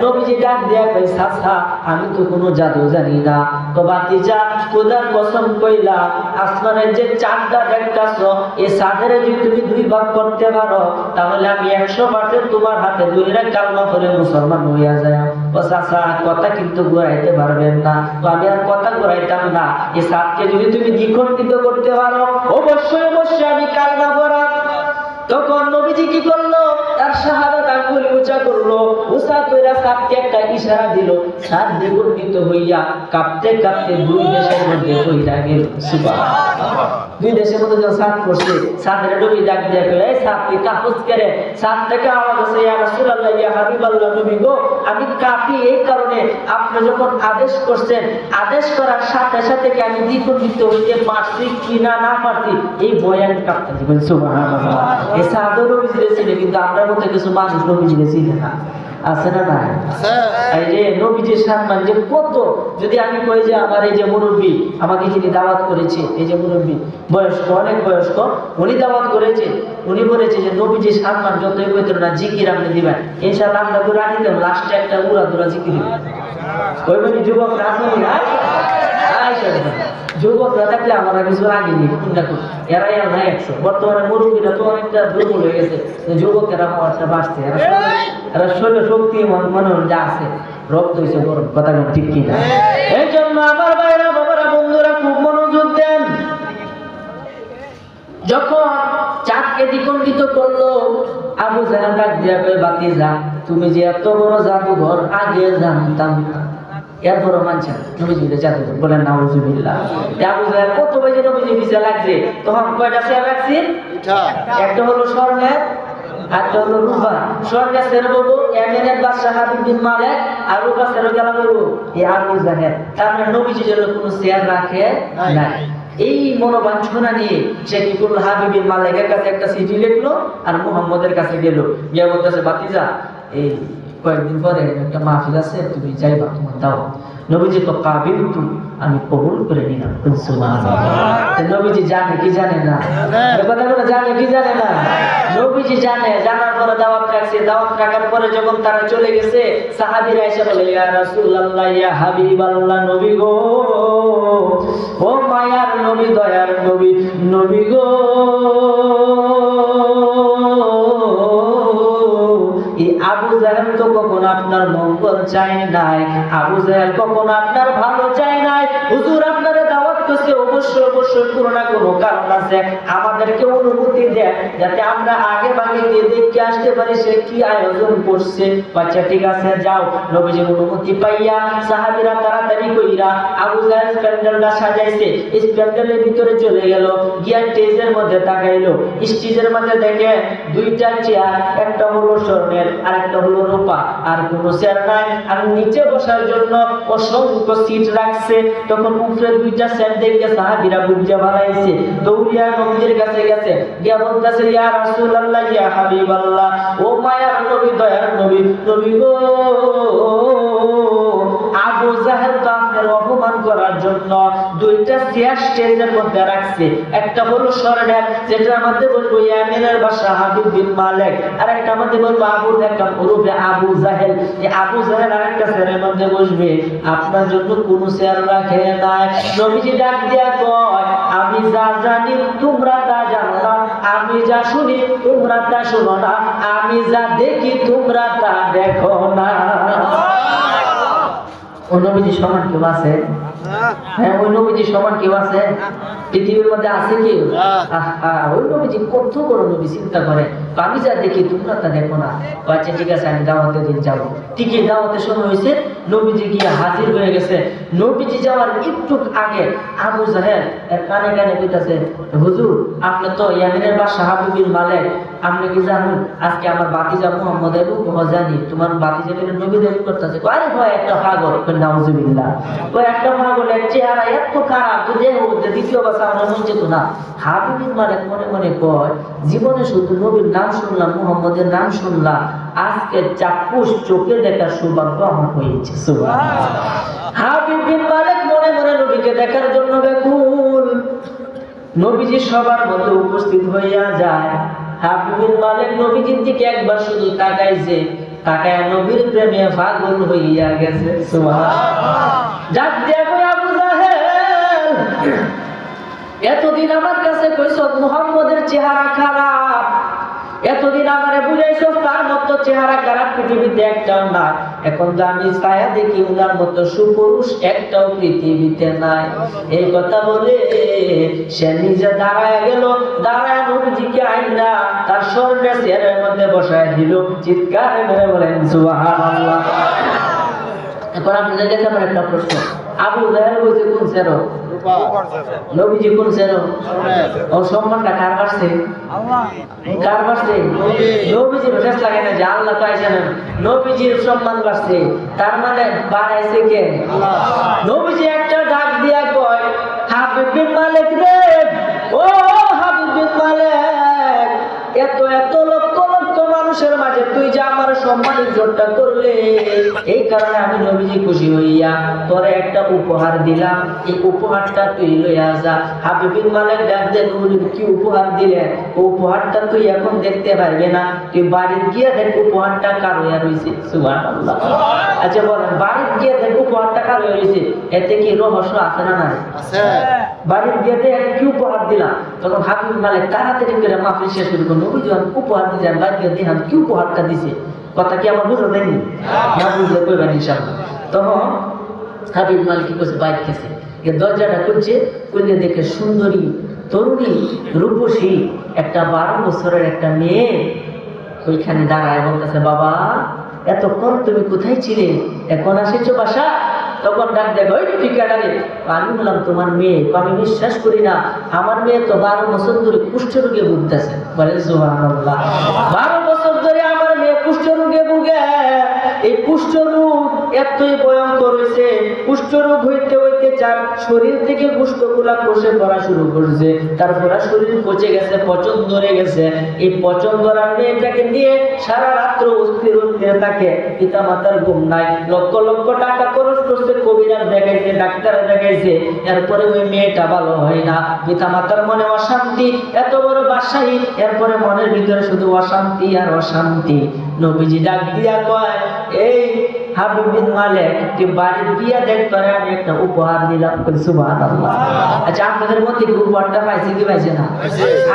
নবীজি ডাক দিয়া কই, চাচা আমি তো কোনো জাদু জানি না। তো বাতিজা খোদার কসম কইলা, আসমানের যে চাঁদটা দেখতাছো, এই চাঁদের যদি তুমি দুই ভাগ করতে পারো, তাহলে আমি 100% তোমার হাতে দুইটা কালমা করে মুসলমান হইয়া যায়। ও চাচা কথা কিন্তু ঘুরাইতে পারবেন না। তো আমি আর কথা ঘুরাইতাম না, এই চাঁদকে যদি তুমি দ্বিখণ্ডিত করতে পারো, অবশ্যই অবশ্যই আমি কালমা পড়া। তখন নবীজি কি করলো? তার শাহাদাত আঙ্গুল উঁচা করলো, উঁচা কইরা চাঁদকে একটা ইশারা দিল। চাঁদ দ্বিগুণিত হইয়া কাঁপতে কাঁপতে দুই দেশের মধ্যে পইড়া গেল। সুবহানাল্লাহ। দুই দেশের মধ্যে যখন চাঁদ পড়ছে, চাঁদের নবী ডাক দিয়া কইল, এই চাঁদ তুই কাঁপছ কেরে? চাঁদ থেকে আওয়াজ হচ্ছে, ইয়া রাসূলুল্লাহ, ইয়া হাবিবাল্লাহ, নবী গো আমি কাঁপি এই কারণে আপনি যখন আদেশ করছেন, আদেশ করার সাথে সাথে কি আমি দ্বিগুণিত হইতে পারছি কি না না পারছি, এই বয়ান কাঁপতেছি। বলেন সুবহানাল্লাহ। এই চাঁদও নবীজিরে চিনে, কিন্তু আমরা মধ্যে কিছু মানুষ নবীজিরে চিনে না। আছে না নাই? এই যে নবীজির সম্মান যে কত, যদি আমি কই যে আমার এই যে মুরব্বী আমাকে যিনি দাওয়াত করেছে, এই যে মুরব্বী বয়স্ক, অনেক বয়স্ক, উনি দাওয়াত করেছে, উনি বলেছে যে নবীজির সম্মান যতই কইতো না জিকির আপনি দিবেন, ইনশাআল্লাহ আমরা তো রাখি দেব, লাস্টে একটা উড়া দুরা জিকির দিবেন। ওই মানে যুবক রাখুন না, যুবকরা থাকলে আমরা কিছু রাখিনি, এরাই আমরা 100। বর্তমানে মুরব্বীরা তো অনেকটা দুর্বল হয়ে গেছে, যুবকেরা হওয়াটা বাড়ছে, এরা শরীর শক্তি মনে যা আছে, রক্ত হয়েছে গরম, কথা ঠিক কিনা? এই জন্য আমার ভাইরা বাবারা বন্ধুরা খুব মনোযোগ দেন। যখন চাঁদকে দ্বিখণ্ডিত করলো, আবু জাহেল ডাক দিয়া কই, বাতিজা তুমি যে এত বড় জাদুঘর আগে জানতাম না। এরপরও মানছেন নবীজির জাদুঘর, বলেন নাউজুবিল্লাহ। আবু জাহেল কত বাজে নবীজি ভিসা লাগছে, তখন কয়টা শেয়ার রাখছি? একটা হলো স্বর্ণের, একটা হলো রূপা। স্বর্ণের শেয়ার বলবো ইয়েমেনের বাদশা হাবিব বিন মালেক, আর রূপা শেয়ার গেলা বলবো এই আবু জাহেল। তার মানে নবীজি যেন কোনো শেয়ার রাখে নাই। এই মনোবাঞ্ছনা নিয়ে সে কি করলো, হাবিব বিন মালেকের কাছে একটা চিঠি লিখলো, আর মুহাম্মদের কাছে গেল, গিয়ে বলতেছে, বাতিজা এই কয়েকদিন পরে একটা মাহফিল আছে, তুমি যাইবা, তোমার দাও। নবীজি তো কাবিল, আমি কবুল করে নিলাম। সুবহানাল্লাহ। নবীজি জানে কি জানে না? কথা বলে জানে কি জানে না? নবীজি নবীজি জানার পরে দাওয়াত রাখছে। দাওয়াত রাখার পরে যখন তারা চলে গেছে, সাহাবীরা এসে বলে, ইয়া রাসূলুল্লাহ, ইয়া হাবিবাল্লাহ, নবী গো, ও মায়ার নবী, দয়ার নবী, নবী গো, আবু জাহেল তো কখনো আপনার মঙ্গল চায় নাই, আবু জাহেল কখনো আপনার ভালো চায় নাই। হুজুর আপনারা দাওয়াত করছে, অবশ্যই অবশ্যই কোনো না কোনো কারণ আছে, আমাদেরকে অনুমতি দেন যাতে আমরা আগে ভাগে গিয়ে দেখে আসতে পারি সে কি আয়োজন করছে। বাচ্চা ঠিক আছে যাও। নবীজির অনুমতি পাইয়া সাহাবীরা তাড়াতাড়ি কইরা আবু জাহেল প্যান্ডেলটা সাজাইছে, প্যান্ডেলের ভিতরে চলে গেল, গিয়া স্টেজের মধ্যে তাকাইলো। স্টেজের মধ্যে দেখে দুইটা চেয়ার, একটা হলো স্বর্ণের আর একটা হলো রূপা, আর কোনো চেয়ার নাই। আর নিচে বসার জন্য অসংখ্য সিট রাখছে। তখন উপরে দুইটা চেয়ার দেখে সাহাবীরা বুঝে ভালাইছে, দৌড়িয়া নবীর কাছে গেছে, গিয়া বলতেছে, ইয়া রাসূলুল্লাহ, ইয়া হাবিবাল্লাহ, ও মায়ার নবী, দয়ার নবী, নবী গো, আবু জাহেল তো আপনার অপমান করার জন্য দুইটা চেয়ার স্টেজের মধ্যে রাখছে। একটা হলো স্বর্ণের, যেটার মধ্যে বলবো ইয়ামিনের বাদশা হাবিব বিন মালিক, আর একটা মধ্যে বলবো আবুল হাকাম ওরফে আবু জাহেল। এই আবু জাহেল আরেকটা চেয়ারের মধ্যে বসবে, আপনার জন্য কোনো চেয়ার রাখে নাই। নবীজি ডাক দিয়া কয়, আমি যা জানি তোমরা তা জানো না, আমি যা শুনি তোমরা তা শুনো না, আমি যা দেখি তোমরা তা দেখো না। ও নবীজি সমান কেউ আছে? হ্যাঁ, ওই নবীজি সমান কেউ আছে পৃথিবীর মধ্যে? আছে কি? ওই নবীজি কত বড় নবী, চিন্তা করে, আমি যা দেখি তোমরা তা দেখো না। আচ্ছা ঠিক আছে, আমি দাওয়াতের দিন যাবো। ঠিকই দাওয়াতের সময় হয়েছে, নবীজি গিয়ে হাজির হয়ে গেছে। নবীজি যাওয়ার একটু আগে আবু জাহেল কানে কানে কইতাছে, হুজুর আপনি তো ইয়ামিনের বাদশা হাবিব বিন মালিক, আপনি কি জানেন আজকে আমার ভাতিজা মুহাম্মদ এবং জানি তোমার ভাতিজা নবী দাবি করতেছে। আরে ভাই একটা পাগল, নাউজুবিল্লাহ, ওই একটা পাগলের চেহারা এত খারাপ, দ্বিতীয় বাসা আমরা মন যেত না। হাবিব বিন মালিক মনে মনে কয়, জীবনে শুধু নবীর নাম শুনলাম, মুহাম্মদের নাম শুনলাম, আজকে চাক্ষুষ চোখে দেখার সৌভাগ্য আমার হয়েছে। সুবহানাল্লাহ। হাবিব বিন মালিক মনে মনে নবীকে দেখার জন্য ব্যাকুল। নবীজি সবার মধ্যে উপস্থিত হইয়া যায়। হাবিব বিন মালিক নবীজির দিকে একবার শুধু তাকাইছে, তাকায় নবীর প্রেমে পাগল হইয়া গেছে। সুবহানাল্লাহ। ডাক দিয়া কই, আবু জাহেল, এতদিন আমার কাছে কইছ মুহাম্মদের চেহারা খারাপ, এতদিন আমারে বুঝাইছ তার মতো চেহারা খারাপ পৃথিবীতে একটাও নাই, এখন তো আমি ছায়া দেখি উনার মতো সুপুরুষ একটাও পৃথিবীতে নাই। এই কথা বলে সে নিজে দাঁড়ায় গেল, দাঁড়ায় নবীজিকে আইনা তার স্বর্ণের চেয়ারের মধ্যে বসায় দিল। চিৎকার মেরে বলেন সুবহানাল্লাহ। এখন আপনাদের কাছে আমার একটা প্রশ্ন, আবু জাহেল বলছে কোন চেয়ার? নবীজি কোন চেয়ার? ও সম্মানটা কার বাড়ছে? কার বাড়ছে? নবীজির ভেস লাগে না যে আল্লাহ তো আইছেন, নবীজির সম্মান বাড়ছে, তার মানে বাড়াইছে কে? নবীজি একটা ডাক দিয়া কয়, হাবিব বিন মালিক রে, ও হাবিব বিন মালিক, এত এত লক্ষ লক্ষ মানুষের মাঝে তুই যে আমার সম্মানের জোরটা করলে, এই কারণে আমি নবীজি খুশি হইয়া তোরে একটা উপহার দিলাম, এই উপহারটা তুই লইয়া যা। হাবিব বিন মালিক ডাক দিয়ে নবীজি কি উপহার দিলেন? উপহারটা তুই এখন দেখতে পারবে না, তুই বাড়ি গিয়ে দেখ উপহারটা কার হইয়া রয়েছে। সুবহানাল্লাহ। আচ্ছা বলেন, বাড়ি গিয়ে দেখ উপহারটা কার হইয়া রয়েছে, এতে কি রহস্য আছে না নাই? আছে। বাড়ি গিয়ে দেখ কি উপহার দিলাম। তখন হাবিব বিন মালিক তাড়াতাড়ি করে মাহফিল শেষ করে নবীজি উপহার দিলেন, বাড়ি গিয়ে দিলাম কি উপহারটা দিছে, কথা কি আমার বুঝো দেয়নি? না বুঝলে কইবেন ইনশাআল্লাহ। তখন হাবিব মালিক কি করছে, বাইক খেয়েছে, দরজাটা খুলছে, খুললে দেখে সুন্দরী তরুণী রূপসী একটা 12 বছরের একটা মেয়ে ওইখানে দাঁড়ায় বলতেছে, বাবা এতক্ষণ তুমি কোথায় ছিলে, এখন আসেছো বাসা? তখন ডাক দেখো, ওই ঠিকাদারি, আমি বললাম তোমার মেয়ে, আমি বিশ্বাস করি না, আমার মেয়ে তো 12 বছর ধরে কুষ্ঠরোগে ভুগতেছে। বলে সুবহানাল্লাহ। 12 বছর ধরে আমার মেয়ে কুষ্ঠরোগে ভুগে, এই কুষ্ঠরোগ এতই ভয়ঙ্কর হয়েছে, কুষ্ঠরোগ হইতে হইতে চার শরীর থেকে কুষ্ঠগুলা খসে পড়া শুরু করছে, তারপরে শরীর পচে গেছে, পচন ধরে গেছে। এই পচন ধরার মেয়েটাকে নিয়ে সারা রাত্র অস্থির অস্থির থাকে, পিতা মাতার ঘুম নাই, লক্ষ লক্ষ টাকা খরচ করছে, কবিরাজ দেখাইছে, ডাক্তার দেখাইছে, এরপরে ওই মেয়েটা ভালো হয় না। পিতা মাতার মনে অশান্তি, এত বড় বাদশাহী, এরপরে মনের ভিতরে শুধু অশান্তি আর অশান্তি। নবীজি ডাক দিয়া কয়, এই হাবিব বিন মালিক, তুই বাড়ির বিয়া দেখ, করে আমি একটা উপহার দিলাম। সুবহানাল্লাহ। আচ্ছা, আপনাদের মধ্যে কি উপহারটা পাইছে কি পাইছে না?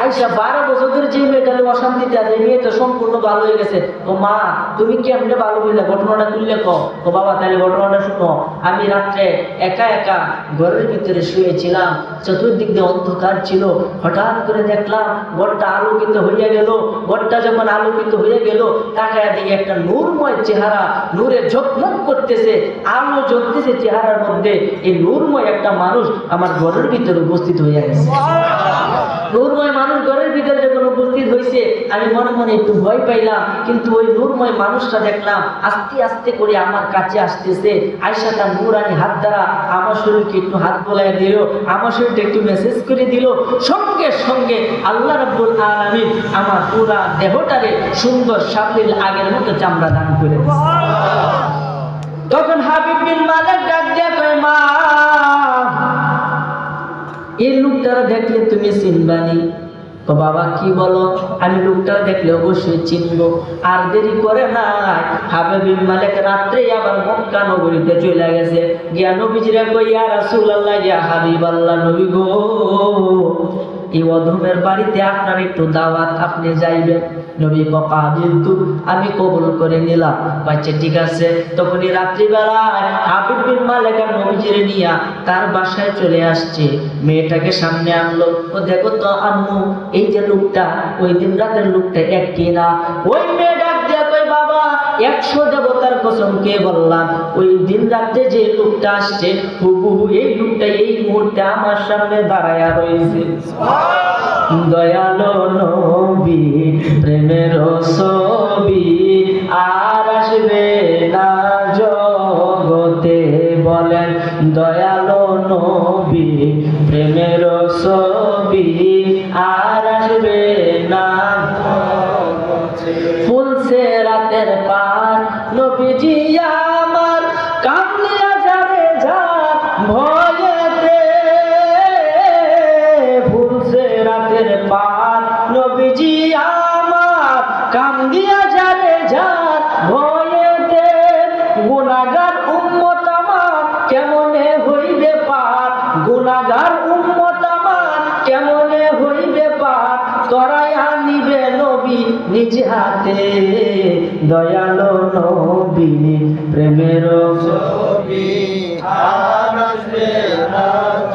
আয়েশা 12 বছর ধরে যে মেয়েটার অশান্তিতে আছে, মেয়েটা সম্পূর্ণ ভালো হয়ে গেছে। ও মা, তুমি কি এমনি ভালো হইলে? ঘটনাটা তুললে কও। ও বাবা, তাহলে ঘটনাটা শুনো। আমি রাত্রে একা একা ঘরের ভিতরে শুয়েছিলাম, চতুর্দিক দিয়ে অন্ধকার ছিল, হঠাৎ করে দেখলাম ঘরটা আলোকিত হইয়া গেল। ঘরটা যখন আলোকিত হয়ে গেল, তাকায় দিয়ে একটা নূরময় চেহারা, নূরে ঝকমক করতেছে, আলো জ্বলতেছে চেহারার মধ্যে। এই নূরময় একটা মানুষ আমার ঘরের ভিতরে উপস্থিত হয়ে গেছে। নূরময় মানুষ ঘরের ভিতরে যখন উপস্থিত হয়েছে, আমি মনে মনে একটু ভয় পাইলাম, কিন্তু ওই নূরময় মানুষটা দেখলাম আস্তে আস্তে করে আমার কাছে আসতেছে। আয়েশা তার নূরানি হাত দ্বারা আমার শরীরকে একটু হাত বোলাই দিল, আমার শরীরটা একটু মেসেজ করে দিল। সঙ্গে সঙ্গে আল্লাহ রাব্বুল আলামিন আমার পুরা দেহটারে সুন্দর সাবলীল আগের মতো চামড়া দান করে দিয়েছে। তখন হাবিব বিন মালিক ডাক দিয়া কয়, মা, এই লোকটারা দেখলে তুমি চিনবানি? তো বাবা, কি বলো? আমি লোকটা দেখলে অবশ্যই চিনব। আর দেরি করে না, হাবিব বিন মালিক রাত্রে আবার মক্কা নগরীতে চলে গেছে, গিয়া নবীজিরা কই, ইয়া রাসূলুল্লাহ, ইয়া হাবিবাল্লাহ, নবী গো, এই অধমের বাড়িতে আপনার একটু দাওয়াত, আপনি যাইবেন? নবী কাবিলতু, আমি কবুল করে নিলাম। বাচ্চা ঠিক আছে। তখনই রাত্রিবেলায় হাবিব বিন মালিক নবীজিরে নিয়া তার বাসায় চলে আসছে, মেয়েটাকে সামনে আনলো। ও দেখো তো আম্মু, এই যে লোকটা, ওই দিন রাতের লোকটা একই না। ওই মেয়ে ডাক দিয়া কই, বাবা, 100 দেবতার কসম কে বললাম, ওই দিন রাতে যে লোকটা আসছে, হুবহু এই লোকটা এই মুহূর্তে আমার সামনে দাঁড়ায়া রয়েছে। দয়ালো নবী, প্রেমের ছবি আর আসবে না জগতে, বলেন দয়ালো নবী, প্রেমের ছবি আর আসবে না। ফুলছে রাতের পার, নবীজি আমার কামলিয়া যারে যার ভয়েতে। ফুলছে রাতের পার, নবীজি আমার কামলিয়া যারে যার ভয়েতে। গুনাহগার উম্মত আমার কেমনে হইবে পার, গুনাহগার উম্মত আমার কেমনে হইবে পার, তরাইয়া নিবে নবী নিজ হাতে। দয়ালো নবী, প্রেমের ছবি আর আসবে না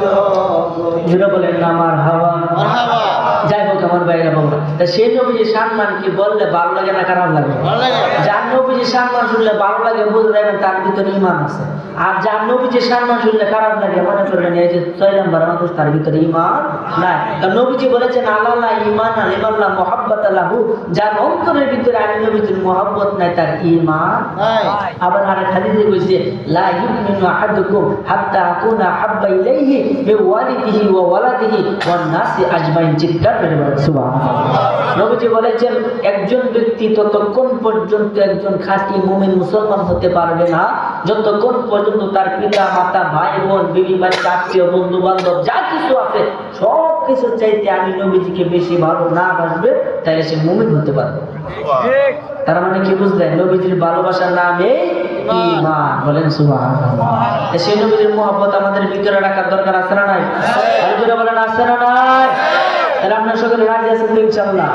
জগতে, বলেন না মারহাবা। যাই হোক আমার ভাইরা বলবো, তা সেই নবীজি সম্মান কি বললে ভালো লাগে না খারাপ লাগে? যার নবীজি সম্মান শুনলে ভালো লাগে, বুঝে যাবেন তার ভিতরে ঈমান আছে। আর যার নবীজি সম্মান শুনলে খারাপ লাগে, মনে করবেন এই যে 6 নম্বর মানুষ, তার ভিতরে ঈমান নাই। কারণ নবীজি বলেছেন, আল্লাহ ঈমান আলিমাল্লাহ মুহাব্বাত লাহু, যার অন্তরের ভিতরে আমি নবীজির মুহাব্বত নাই, তার ঈমান নাই। আবার আরেক হাদিসে কইছে, লা ইউমিনু আহাদুকুম হাত্তা আকুনা হাব্বা ইলাইহি বিওয়ালিদিহি ওয়া ওয়ালাদিহি ওয়ান নাসি আজমাইন। চিৎকার করে বলেন সুবহানাল্লাহ। নবীজি বলেছেন, একজন ব্যক্তি ততক্ষণ পর্যন্ত একজন খাঁটি মুমিন মুসলমান হতে পারবে না, যতক্ষণ পর্যন্ত তার পিতা মাতা, ভাই বোন, বিবি বাচ্চা, আত্মীয়, বন্ধু বান্ধব যা কিছু আছে সব কিছু চাইতে আমি নবীজিকে বেশি ভালো না বাসবে, তাহলে সে মুমিন হতে পারবে। তার মানে কি বুঝলেন? নবীজির ভালোবাসার নামে ঈমান। বলেন সুবহানাল্লাহ। সেই নবীজির মুহাব্বত আমাদের ভিতরে রাখার দরকার আছে না নাই? আর যারা বলেন আছে না নাই? তাহলে আপনারা সকলে রাজি আছেন তো ইনশাআল্লাহ?